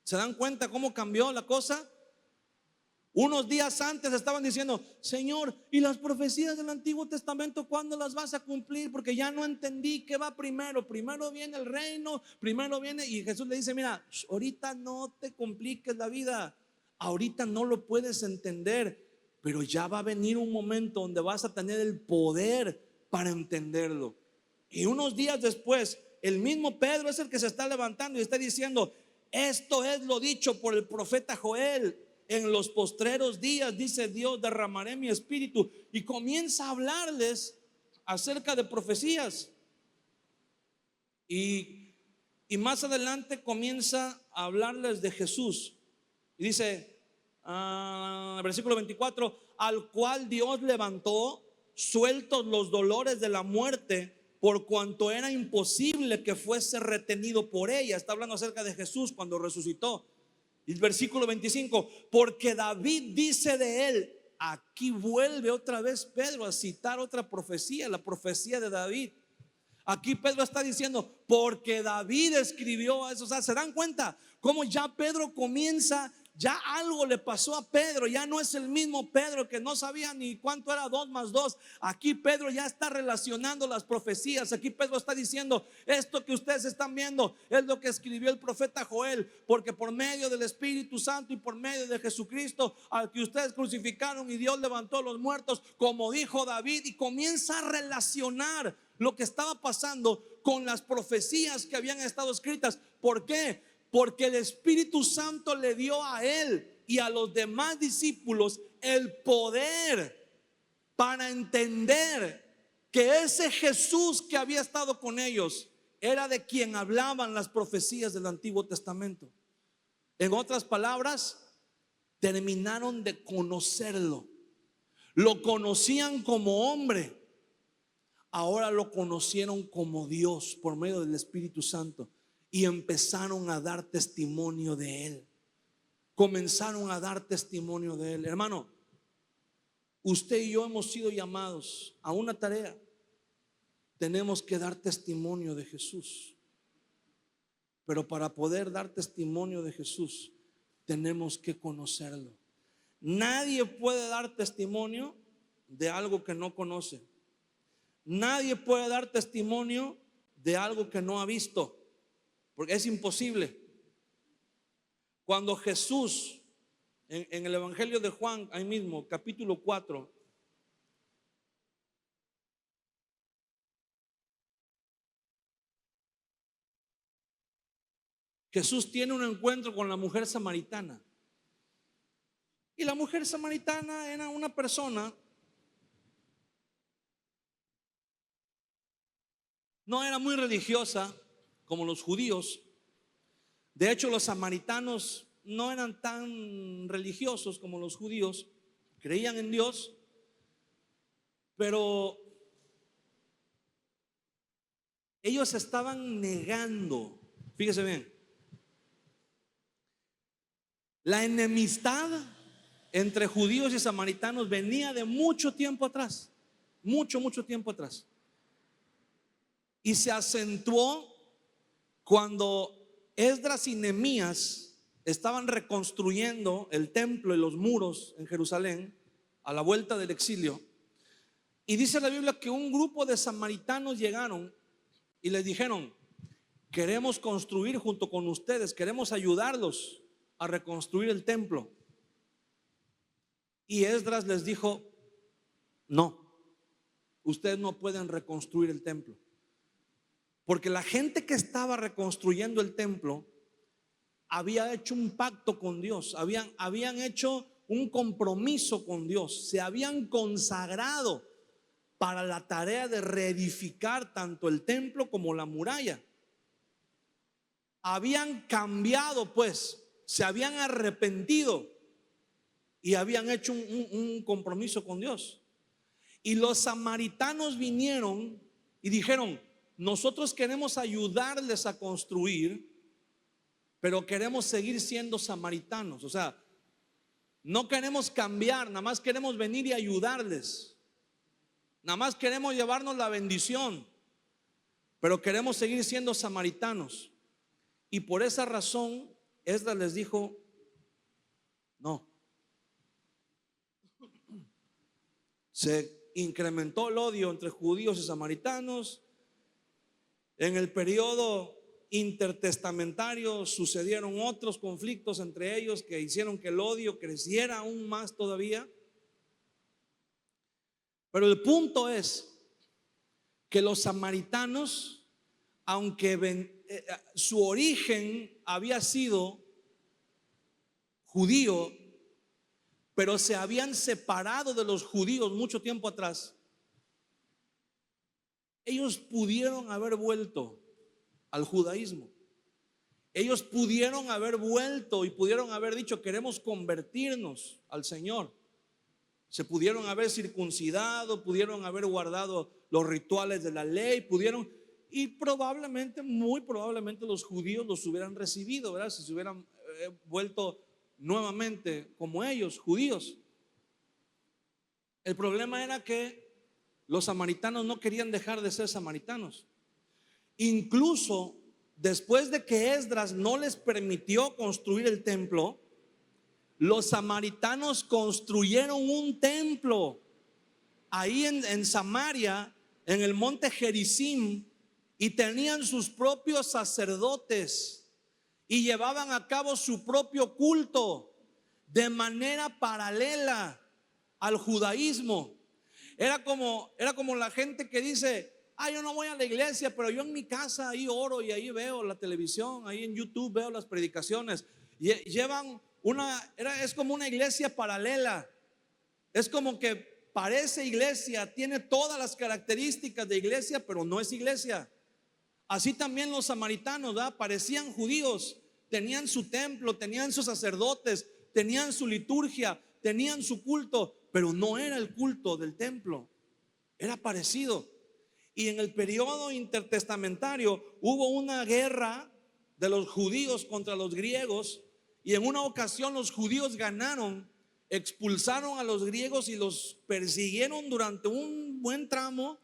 ¿Se dan cuenta cómo cambió la cosa? Unos días antes estaban diciendo: Señor, ¿y las profecías del Antiguo Testamento cuándo las vas a cumplir? Porque ya no entendí qué va primero. Primero viene el reino, primero viene. Y Jesús le dice: mira, ahorita no te compliques la vida, ahorita no lo puedes entender, pero ya va a venir un momento donde vas a tener el poder para entenderlo. Y unos días después, el mismo Pedro es el que se está levantando y está diciendo: esto es lo dicho por el profeta Joel: en los postreros días, dice Dios, derramaré mi espíritu. Y comienza a hablarles acerca de profecías. Y más adelante comienza a hablarles de Jesús. Y dice, versículo 24: al cual Dios levantó, sueltos los dolores de la muerte, por cuanto era imposible que fuese retenido por ella. Está hablando acerca de Jesús cuando resucitó. Y el versículo 25: porque David dice de él. Aquí vuelve otra vez Pedro a citar otra profecía, la profecía de David. Aquí Pedro está diciendo: porque David escribió eso. O sea, ¿se dan cuenta cómo ya Pedro comienza? Ya algo le pasó a Pedro. Ya no es el mismo Pedro que no sabía ni cuánto era 2 más 2. Aquí Pedro ya está relacionando las profecías. Aquí Pedro está diciendo: esto que ustedes están viendo es lo que escribió el profeta Joel, porque por medio del Espíritu Santo y por medio de Jesucristo, al que ustedes crucificaron y Dios levantó a los muertos, como dijo David. Y comienza a relacionar lo que estaba pasando con las profecías que habían estado escritas. ¿Por qué? Porque el Espíritu Santo le dio a él y a los demás discípulos el poder para entender que ese Jesús que había estado con ellos era de quien hablaban las profecías del Antiguo Testamento. En otras palabras, terminaron de conocerlo. Lo conocían como hombre, ahora lo conocieron como Dios por medio del Espíritu Santo. Y empezaron a dar testimonio de él. Comenzaron a dar testimonio de él. Hermano, usted y yo hemos sido llamados a una tarea. Tenemos que dar testimonio de Jesús. Pero para poder dar testimonio de Jesús, tenemos que conocerlo. Nadie puede dar testimonio de algo que no conoce. Nadie puede dar testimonio de algo que no ha visto, porque es imposible. Cuando Jesús, en el Evangelio de Juan, ahí mismo, capítulo 4, Jesús tiene un encuentro con la mujer samaritana. Y la mujer samaritana era una persona, no era muy religiosa como los judíos. De hecho, los samaritanos no eran tan religiosos como los judíos. Creían en Dios, pero ellos estaban negando. Fíjese bien, la enemistad entre judíos y samaritanos venía de mucho tiempo atrás. Mucho tiempo atrás. Y se acentuó cuando Esdras y Nehemías estaban reconstruyendo el templo y los muros en Jerusalén a la vuelta del exilio. Y dice la Biblia que un grupo de samaritanos llegaron y les dijeron: queremos construir junto con ustedes, queremos ayudarlos a reconstruir el templo. Y Esdras les dijo: no, ustedes no pueden reconstruir el templo. Porque la gente que estaba reconstruyendo el templo había hecho un pacto con Dios, habían hecho un compromiso con Dios, se habían consagrado para la tarea de reedificar tanto el templo como la muralla. Habían cambiado, pues, se habían arrepentido y habían hecho un compromiso con Dios. Y los samaritanos vinieron y dijeron: nosotros queremos ayudarles a construir, pero queremos seguir siendo samaritanos. O sea, no queremos cambiar, nada más queremos venir y ayudarles. Nada más queremos llevarnos la bendición, pero queremos seguir siendo samaritanos. Y por esa razón Esdras les dijo: no. Se incrementó el odio entre judíos y samaritanos. En el periodo intertestamentario sucedieron otros conflictos entre ellos que hicieron que el odio creciera aún más todavía. Pero el punto es que los samaritanos, aunque su origen había sido judío, pero se habían separado de los judíos mucho tiempo atrás, ellos pudieron haber vuelto al judaísmo. Ellos pudieron haber vuelto y pudieron haber dicho: queremos convertirnos al Señor. Se pudieron haber circuncidado, pudieron haber guardado los rituales de la ley, y probablemente, muy probablemente, los judíos los hubieran recibido, ¿verdad? Si se hubieran vuelto nuevamente como ellos, judíos. El problema era que los samaritanos no querían dejar de ser samaritanos. Incluso después de que Esdras no les permitió construir el templo, los samaritanos construyeron un templo ahí en Samaria, en el monte Gerizim, y tenían sus propios sacerdotes y llevaban a cabo su propio culto de manera paralela al judaísmo. Era como la gente que dice: yo no voy a la iglesia, pero yo en mi casa ahí oro y ahí veo la televisión, ahí en YouTube veo las predicaciones. Llevan es como una iglesia paralela. Es como que parece iglesia, tiene todas las características de iglesia, pero no es iglesia. Así también los samaritanos, ¿verdad? Parecían judíos, tenían su templo, tenían sus sacerdotes, tenían su liturgia, tenían su culto, pero no era el culto del templo, era parecido. Y en el periodo intertestamentario hubo una guerra de los judíos contra los griegos, y en una ocasión los judíos ganaron, expulsaron a los griegos y los persiguieron durante un buen tramo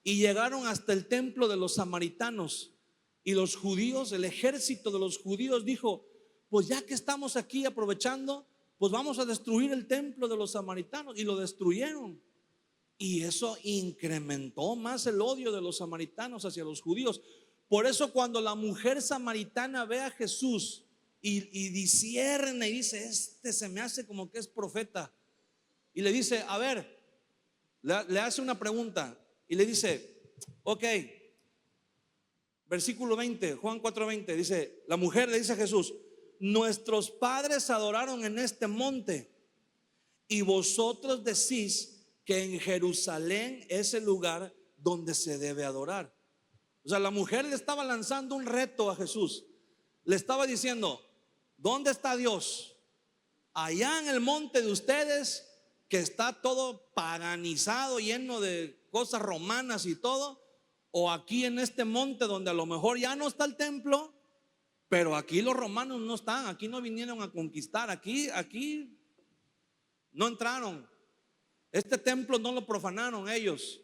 y llegaron hasta el templo de los samaritanos. Y los judíos, el ejército de los judíos dijo: pues ya que estamos aquí aprovechando, pues vamos a destruir el templo de los samaritanos. Y lo destruyeron. Y eso incrementó más el odio de los samaritanos hacia los judíos. Por eso cuando la mujer samaritana ve a Jesús y discierne y dice: se me hace como que es profeta, y le dice: a ver, le hace una pregunta y le dice: ok, versículo 20, Juan 4:20, dice, la mujer le dice a Jesús: nuestros padres adoraron en este monte, y vosotros decís que en Jerusalén es el lugar donde se debe adorar. O sea, la mujer le estaba lanzando un reto a Jesús. Le estaba diciendo: ¿dónde está Dios? Allá en el monte de ustedes, que está todo paganizado, lleno de cosas romanas y todo, o aquí en este monte donde a lo mejor ya no está el templo, pero aquí los romanos no están, aquí no vinieron a conquistar, aquí no entraron, este templo no lo profanaron ellos.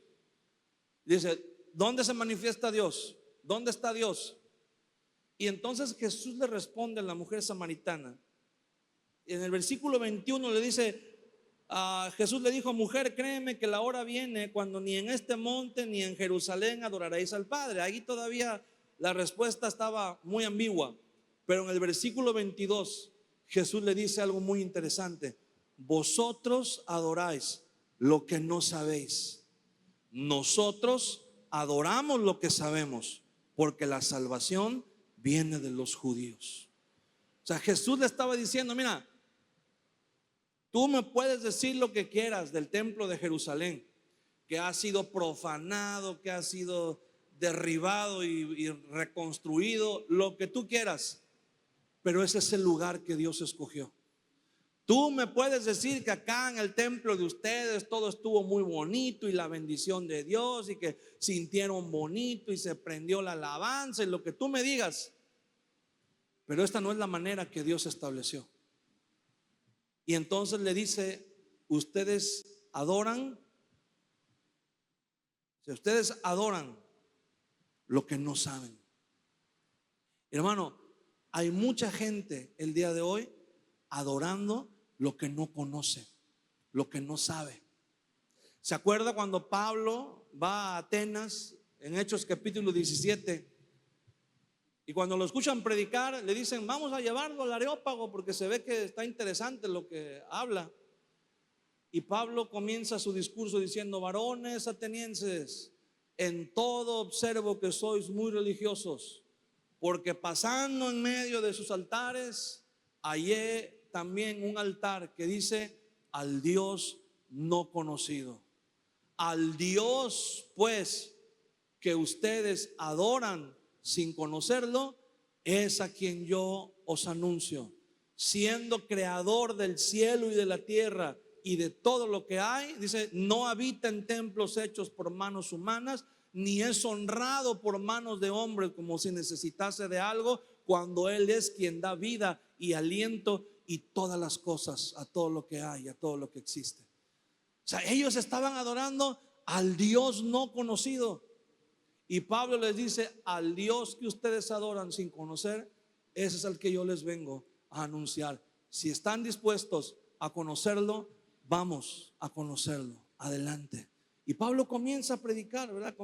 Dice: ¿dónde se manifiesta Dios? ¿Dónde está Dios? Y entonces Jesús le responde a la mujer samaritana. En el versículo 21 le dice: Jesús le dijo: mujer, créeme que la hora viene cuando ni en este monte ni en Jerusalén adoraréis al Padre. Ahí todavía la respuesta estaba muy ambigua, pero en el versículo 22 Jesús le dice algo muy interesante: vosotros adoráis lo que no sabéis, nosotros adoramos lo que sabemos, porque la salvación viene de los judíos. O sea, Jesús le estaba diciendo: mira, tú me puedes decir lo que quieras del templo de Jerusalén, que ha sido profanado, que ha sido derribado y reconstruido, lo que tú quieras, pero ese es el lugar que Dios escogió. Tú me puedes decir que acá en el templo de ustedes todo estuvo muy bonito y la bendición de Dios y que sintieron bonito y se prendió la alabanza y lo que tú me digas, pero esta no es la manera que Dios estableció. Y entonces le dice: ustedes adoran, si ustedes adoran lo que no saben. Hermano, hay mucha gente el día de hoy adorando lo que no conoce, lo que no sabe. ¿Se acuerda cuando Pablo va a Atenas en Hechos capítulo 17? Y cuando lo escuchan predicar, le dicen: vamos a llevarlo al Areópago porque se ve que está interesante lo que habla. Y Pablo comienza su discurso diciendo: varones atenienses, en todo observo que sois muy religiosos, porque pasando en medio de sus altares hallé también un altar que dice: al Dios no conocido. Al Dios pues que ustedes adoran sin conocerlo, es a quien yo os anuncio, siendo creador del cielo y de la tierra y de todo lo que hay. Dice: no habita en templos hechos por manos humanas, ni es honrado por manos de hombres como si necesitase de algo, cuando Él es quien da vida y aliento y todas las cosas, a todo lo que hay, a todo lo que existe. O sea, ellos estaban adorando al Dios no conocido. Y Pablo les dice: al Dios que ustedes adoran sin conocer, ese es al que yo les vengo a anunciar. Si están dispuestos a conocerlo, vamos a conocerlo. Adelante. Y Pablo comienza a predicar, ¿verdad?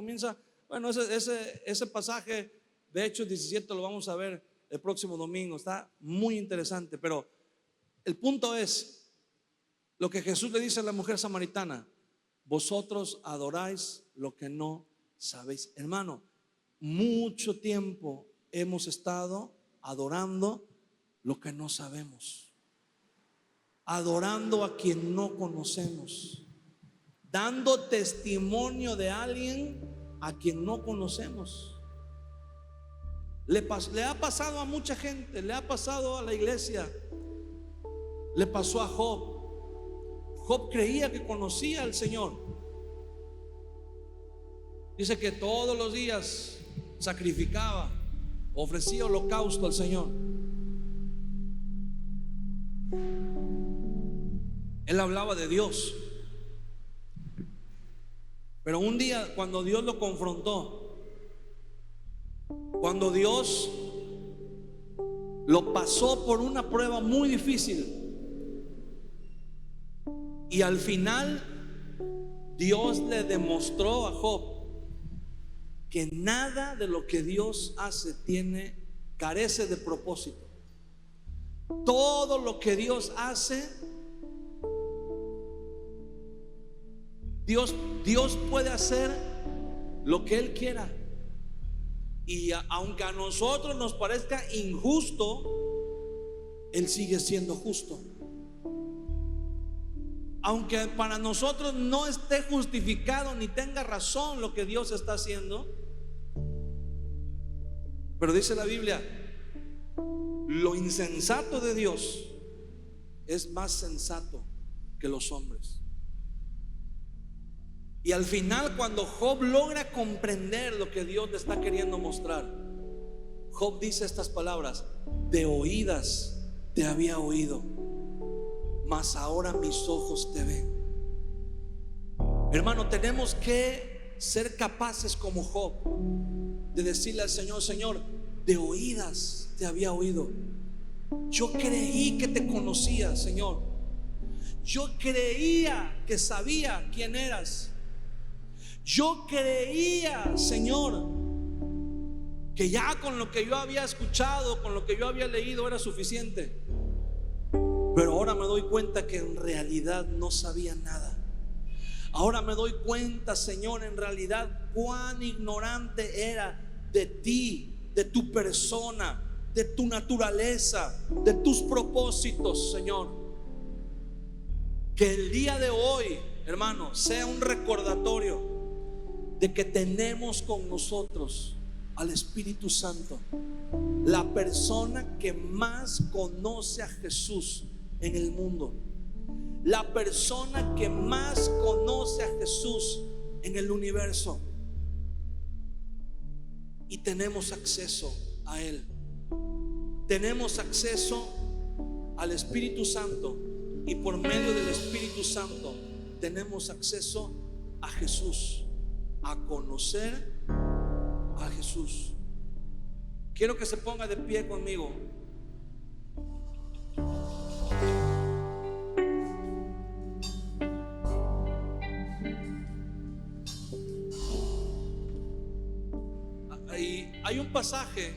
Bueno, ese pasaje de Hechos 17 lo vamos a ver el próximo domingo. Está muy interesante, pero el punto es lo que Jesús le dice a la mujer samaritana: vosotros adoráis lo que no sabéis. Hermano, mucho tiempo hemos estado adorando lo que no sabemos, adorando a quien no conocemos, dando testimonio de alguien a quien no conocemos. Le ha pasado a mucha gente, le ha pasado a la iglesia, le pasó a Job. Job creía que conocía al Señor. Dice que todos los días sacrificaba, ofrecía holocausto al Señor. Él hablaba de Dios. Pero un día, cuando Dios lo confrontó, cuando Dios lo pasó por una prueba muy difícil, y al final Dios le demostró a Job que nada de lo que Dios hace carece de propósito. Todo lo que Dios hace, Dios puede hacer lo que Él quiera. Y aunque a nosotros nos parezca injusto, Él sigue siendo justo. Aunque para nosotros no esté justificado ni tenga razón lo que Dios está haciendo, pero dice la Biblia: lo insensato de Dios es más sensato que los hombres. Y al final, cuando Job logra comprender lo que Dios le está queriendo mostrar, Job dice estas palabras: de oídas te había oído, mas ahora mis ojos te ven. Hermano, tenemos que ser capaces como Job de decirle al Señor: Señor, de oídas te había oído. Yo creí que te conocía, Señor. Yo creía que sabía quién eras. Yo creía, Señor, que ya con lo que yo había escuchado, con lo que yo había leído era suficiente. Pero ahora me doy cuenta que en realidad no sabía nada. Ahora me doy cuenta, Señor, en realidad cuán ignorante era de ti, de tu persona, de tu naturaleza, de tus propósitos, Señor. Que el día de hoy hermano, sea un recordatorio de que tenemos con nosotros al Espíritu Santo, la persona que más conoce a Jesús en el mundo, la persona que más conoce a Jesús en el universo, y tenemos acceso a Él. Tenemos acceso al Espíritu Santo, y por medio del Espíritu Santo tenemos acceso a Jesús, a conocer a Jesús. Quiero que se ponga de pie conmigo. Hay un pasaje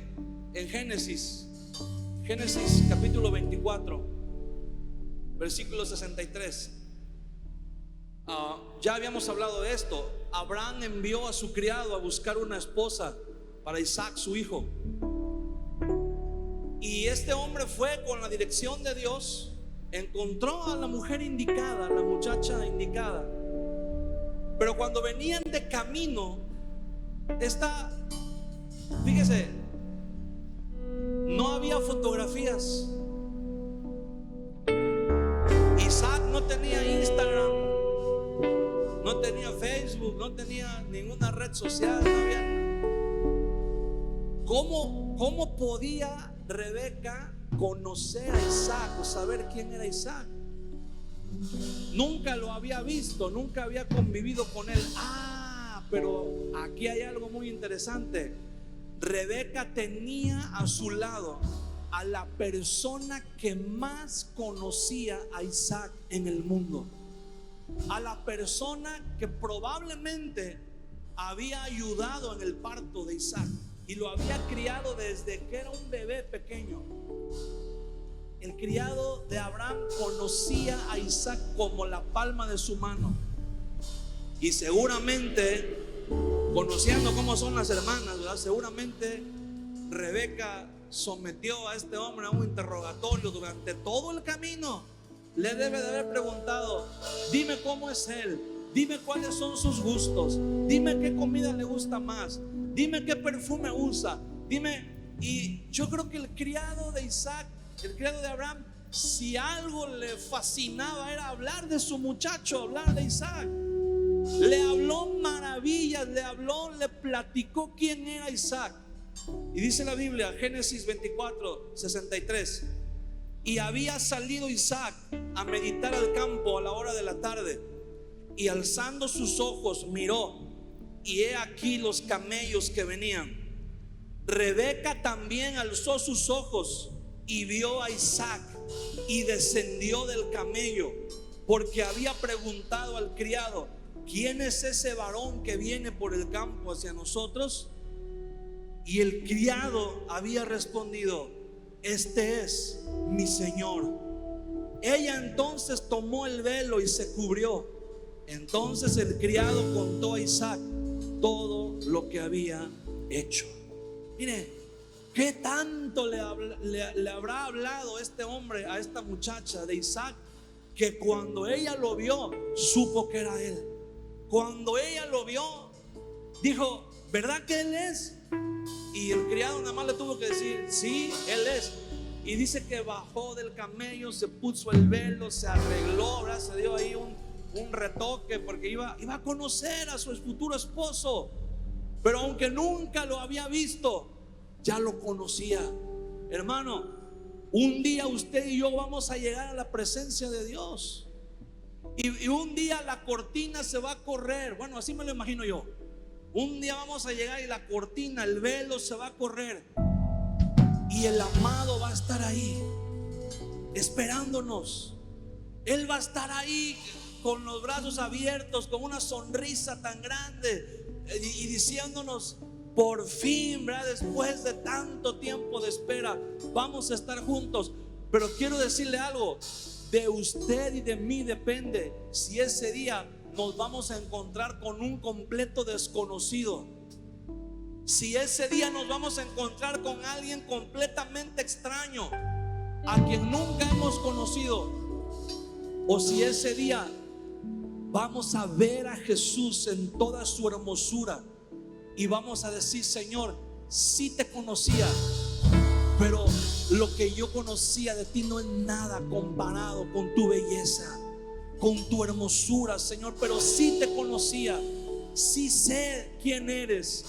en Génesis capítulo 24, versículo 63. Ya habíamos hablado de esto. Abraham envió a su criado a buscar una esposa para Isaac, su hijo. Y este hombre fue con la dirección de Dios, encontró a la mujer indicada, a la muchacha indicada. Pero cuando venían de camino, fíjese, no había fotografías. Isaac no tenía Instagram, no tenía Facebook, no tenía ninguna red social, no había. ¿Cómo podía Rebeca conocer a Isaac o saber quién era Isaac? Nunca lo había visto, nunca había convivido con él. Pero aquí hay algo muy interesante. Rebeca tenía a su lado a la persona que más conocía a Isaac en el mundo, a la persona que probablemente había ayudado en el parto de Isaac y lo había criado desde que era un bebé pequeño. El criado de Abraham conocía a Isaac como la palma de su mano, y seguramente, conociendo cómo son las hermanas, ¿verdad? Seguramente Rebeca sometió a este hombre a un interrogatorio durante todo el camino. Le debe de haber preguntado: dime cómo es él, dime cuáles son sus gustos, dime qué comida le gusta más, dime qué perfume usa, dime. Y yo creo que el criado de Isaac, el criado de Abraham, si algo le fascinaba era hablar de su muchacho, hablar de Isaac. Le habló maravillas, le platicó quién era Isaac. Y dice la Biblia, Génesis 24, 63: y había salido Isaac a meditar al campo a la hora de la tarde, y alzando sus ojos miró, y he aquí los camellos que venían. Rebeca también alzó sus ojos y vio a Isaac, y descendió del camello, porque había preguntado al criado: ¿quién es ese varón que viene por el campo hacia nosotros? Y el criado había respondido: este es mi señor. Ella entonces tomó el velo y se cubrió. Entonces el criado contó a Isaac todo lo que había hecho. Mire, ¿qué tanto le habrá hablado este hombre a esta muchacha de Isaac, que cuando ella lo vio supo que era él? Cuando ella lo vio, dijo: ¿verdad que él es? Y el criado nada más le tuvo que decir: sí, él es. Y dice que bajó del camello, se puso el velo, se arregló, ¿verdad? Se dio ahí un retoque, porque iba a conocer a su futuro esposo. Pero aunque nunca lo había visto, ya lo conocía. Hermano, un día usted y yo vamos a llegar a la presencia de Dios. Y un día la cortina se va a correr. Bueno, así me lo imagino yo. Un día vamos a llegar y la cortina, el velo se va a correr, y el amado va a estar ahí esperándonos. Él va a estar ahí con los brazos abiertos, con una sonrisa tan grande, y diciéndonos: por fin, ¿verdad? Después de tanto tiempo de espera, vamos a estar juntos. Pero quiero decirle algo: de usted y de mí depende si ese día nos vamos a encontrar con un completo desconocido, si ese día nos vamos a encontrar con alguien completamente extraño, a quien nunca hemos conocido, o si ese día vamos a ver a Jesús en toda su hermosura y vamos a decir: Señor, sí te conocía, pero lo que yo conocía de ti no es nada comparado con tu belleza, con tu hermosura, Señor. Pero sí te conocía, sí sé quién eres,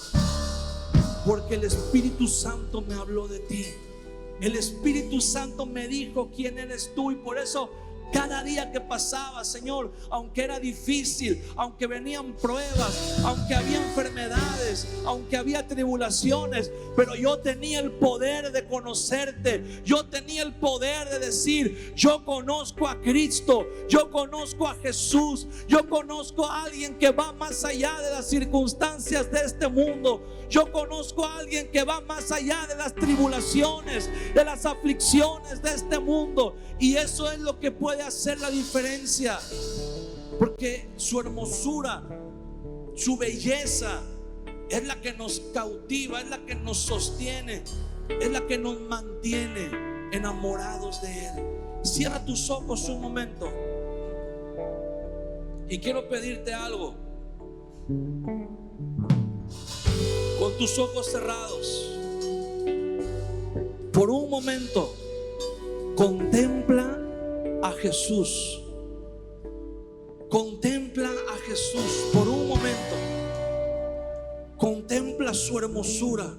porque el Espíritu Santo me habló de ti. El Espíritu Santo me dijo quién eres tú. Y por eso cada día que pasaba, Señor, aunque era difícil, aunque venían pruebas, aunque había enfermedades, aunque había tribulaciones, pero yo tenía el poder de conocerte. Yo tenía el poder de decir: yo conozco a Cristo, yo conozco a Jesús, yo conozco a alguien que va más allá de las circunstancias de este mundo. Yo conozco a alguien que va más allá de las tribulaciones, de las aflicciones de este mundo. Y eso es lo que puede hacer la diferencia, porque su hermosura, su belleza es la que nos cautiva, es la que nos sostiene, es la que nos mantiene enamorados de Él. Cierra tus ojos un momento y quiero pedirte algo. Con tus ojos cerrados, por un momento, contempla a Jesús. Contempla a Jesús por un momento. Contempla su hermosura.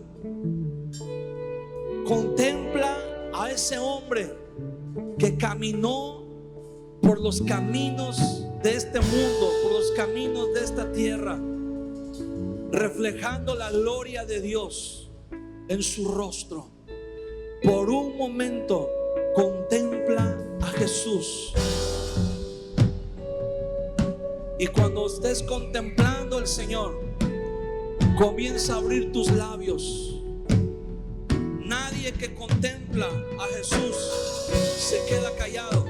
Contempla a ese hombre que caminó por los caminos de este mundo, por los caminos de esta tierra, reflejando la gloria de Dios en su rostro. Por un momento contempla a Jesús. Y cuando estés contemplando al Señor, comienza a abrir tus labios. Nadie que contempla a Jesús se queda callado.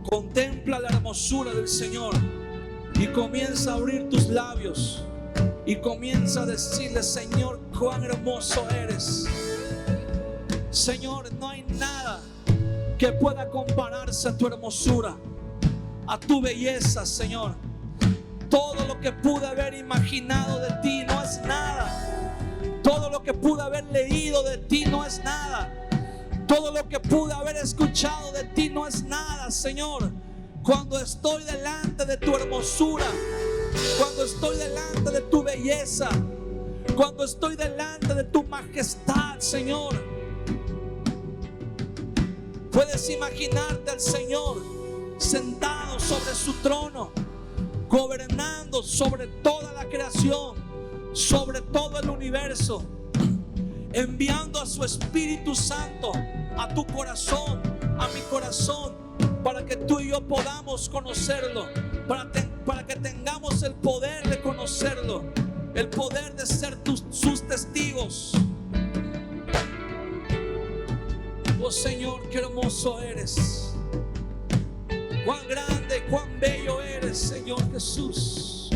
Contempla la hermosura del Señor y comienza a abrir tus labios y comienza a decirle: Señor, cuán hermoso eres. Señor, no hay nada que pueda compararse a tu hermosura, a tu belleza, Señor. Todo lo que pude haber imaginado de ti no es nada. Todo lo que pude haber leído de ti no es nada. Todo lo que pude haber escuchado de ti no es nada, Señor. Cuando estoy delante de tu hermosura, cuando estoy delante de tu belleza, cuando estoy delante de tu majestad, Señor, puedes imaginarte al Señor sentado sobre su trono, gobernando sobre toda la creación, sobre todo el universo, enviando a su Espíritu Santo a tu corazón, a mi corazón, para que tú y yo podamos conocerlo, para que tengamos el poder de conocerlo, el poder de ser sus testigos. Oh Señor, qué hermoso eres. Cuán grande, cuán bello eres, Señor Jesús.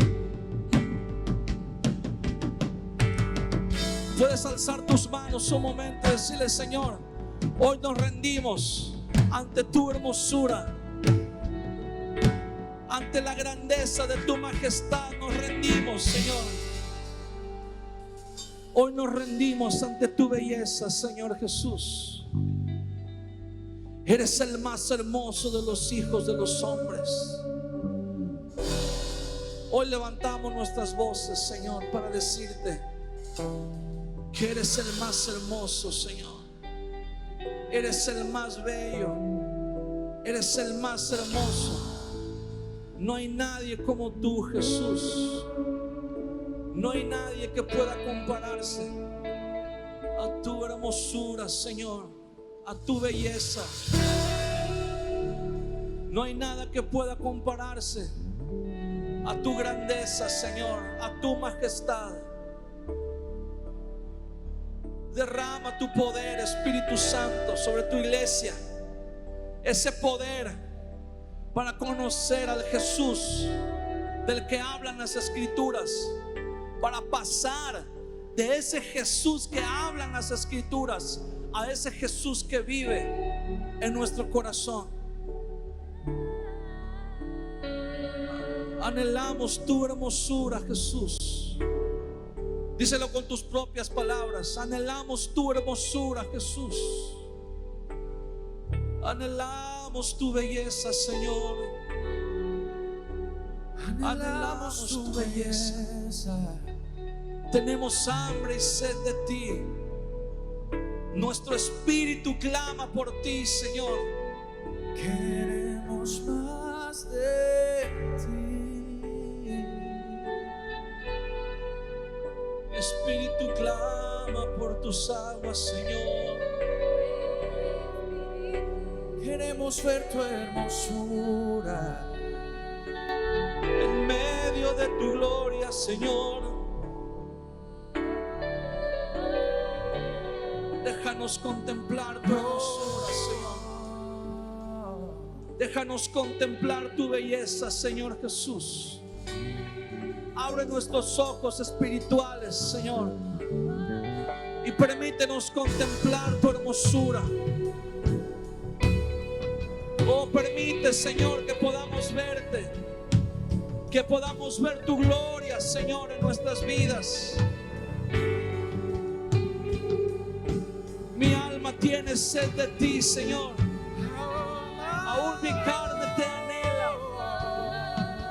Puedes alzar tus manos un momento y decirle: Señor, hoy nos rendimos ante tu hermosura, ante la grandeza de tu majestad. Nos rendimos, Señor. Hoy nos rendimos ante tu belleza, Señor Jesús. Eres el más hermoso de los hijos de los hombres. Hoy levantamos nuestras voces, Señor, para decirte que eres el más hermoso, Señor. Eres el más bello. Eres el más hermoso. No hay nadie como tú, Jesús. No hay nadie que pueda compararse a tu hermosura, Señor, a tu belleza. No hay nada que pueda compararse a tu grandeza, Señor, a tu majestad. Derrama tu poder, Espíritu Santo, sobre tu iglesia. Ese poder para conocer al Jesús del que hablan las Escrituras, para pasar de ese Jesús que hablan las Escrituras a ese Jesús que vive en nuestro corazón. Anhelamos tu hermosura, Jesús. Díselo con tus propias palabras. Anhelamos tu hermosura, Jesús. Anhelamos tu belleza, Señor. Anhelamos tu belleza. Tenemos hambre y sed de ti. Nuestro espíritu clama por ti, Señor. Queremos más de ti. Mi espíritu clama por tus aguas, Señor. Queremos ver tu hermosura en medio de tu gloria, Señor. Déjanos contemplar tu hermosura, Señor. Déjanos contemplar tu belleza, Señor Jesús. Abre nuestros ojos espirituales, Señor, y permítenos contemplar tu hermosura. Oh, permite, Señor, que podamos verte, que podamos ver tu gloria, Señor, en nuestras vidas. Mi alma tiene sed de ti, Señor. Aún mi carne te anhela.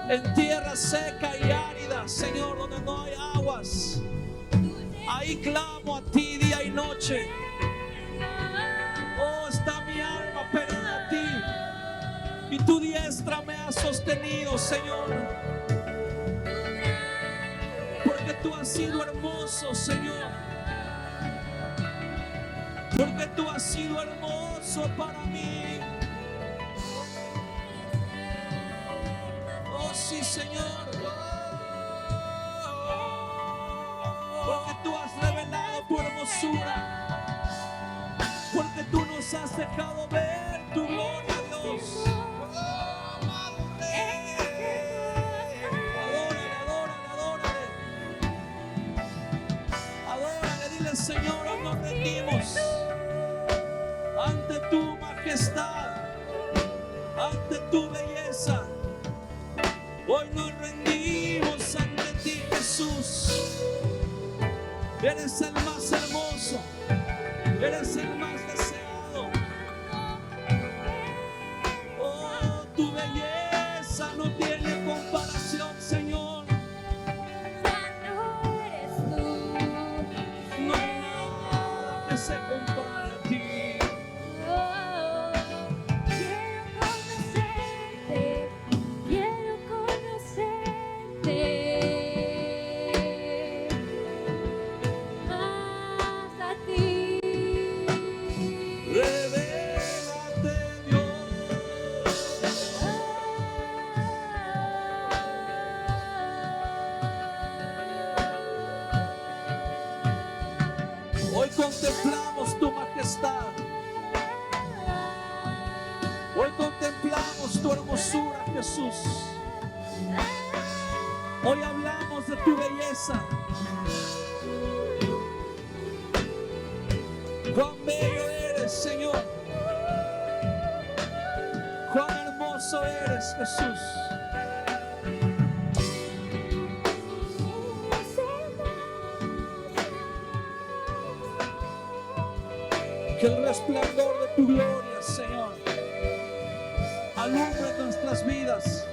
En tierra seca y árida, Señor, donde no hay aguas, ahí clamo a ti día y noche. Oh, está mi alma pegada a ti, y tu diestra me ha sostenido, Señor. Porque tú has sido hermoso, Señor. Porque tú has sido hermoso para mí. Oh, sí, Señor. Porque tú has revelado tu hermosura. Porque tú nos has dejado ver tu gloria, Dios. Adórale, adórale, adórale. Adórale, dile, Señor, hoy nos rendimos ante tu majestad, ante tu belleza. Hoy nos rendimos ante ti, Jesús. Eres el más hermoso, eres el más deseado. Oh, tu belleza no tiene comparación, Señor. No hay nada que se compare a ti. Hoy contemplamos tu majestad. Hoy contemplamos tu hermosura, Jesús. Hoy hablamos de tu belleza. Cuán bello eres, Señor. Cuán hermoso eres, Jesús. Que el resplandor de tu gloria, Señor, alumbre nuestras vidas,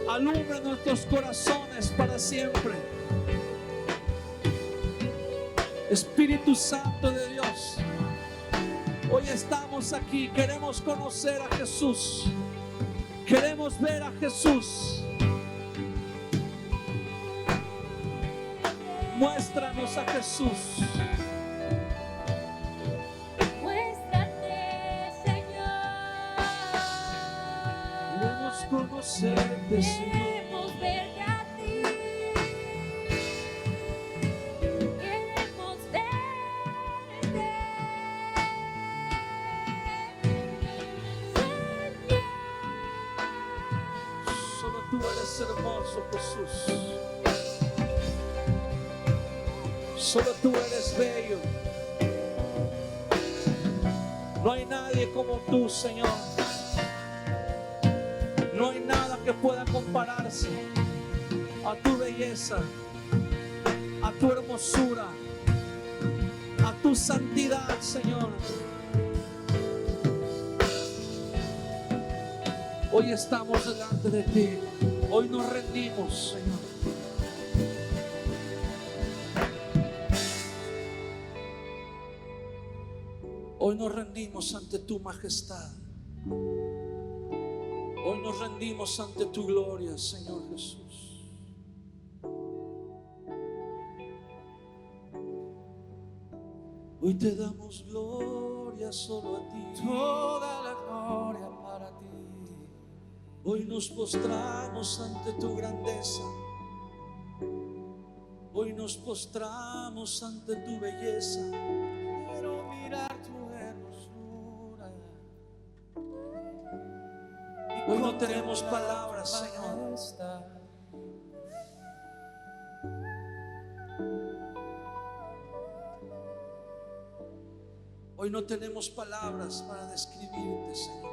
alumbre nuestros corazones para siempre. Espíritu Santo de Dios, hoy estamos aquí, queremos conocer a Jesús, queremos ver a Jesús. Muéstranos a Jesús. Conocerte, queremos verte a ti, queremos verte, Señor. Solo tú eres hermoso, Jesús. Solo tú eres bello. No hay nadie como tú, Señor. No hay nada que que pueda compararse a tu belleza, a tu hermosura, a tu santidad, Señor. Hoy estamos delante de ti. Hoy nos rendimos, Señor. Hoy nos rendimos ante tu majestad. Hoy nos rendimos ante tu gloria, Señor Jesús. Hoy te damos gloria solo a ti. Toda la gloria para ti. Hoy nos postramos ante tu grandeza. Hoy nos postramos ante tu belleza. Quiero mirar tu hermosura. Hoy no tenemos palabras, Señor. Majestad. Hoy no tenemos palabras para describirte, Señor.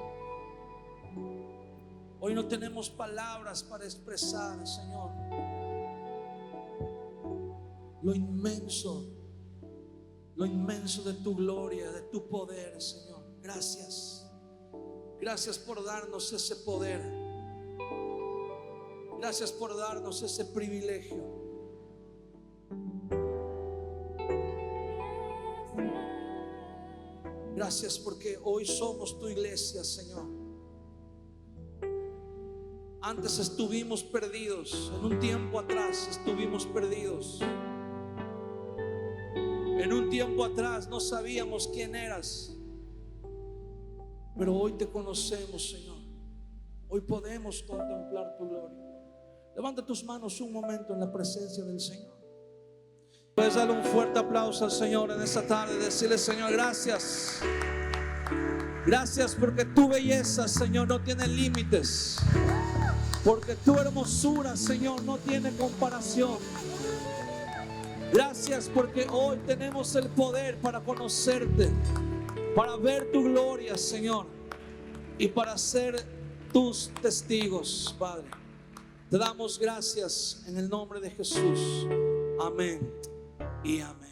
Hoy no tenemos palabras para expresar, Señor, lo inmenso de tu gloria, de tu poder, Señor. Gracias. Gracias por darnos ese poder. Gracias por darnos ese privilegio. Gracias porque hoy somos tu iglesia, Señor. Antes estuvimos perdidos. En un tiempo atrás estuvimos perdidos. En un tiempo atrás no sabíamos quién eras. Pero hoy te conocemos, Señor. Hoy podemos contemplar tu gloria. Levanta tus manos un momento en la presencia del Señor. Puedes darle un fuerte aplauso al Señor en esta tarde. Decirle: Señor, gracias. Gracias porque tu belleza, Señor, no tiene límites. Porque tu hermosura, Señor, no tiene comparación. Gracias porque hoy tenemos el poder para conocerte, para ver tu gloria, Señor, y para ser tus testigos, Padre. Te damos gracias en el nombre de Jesús. Amén y amén.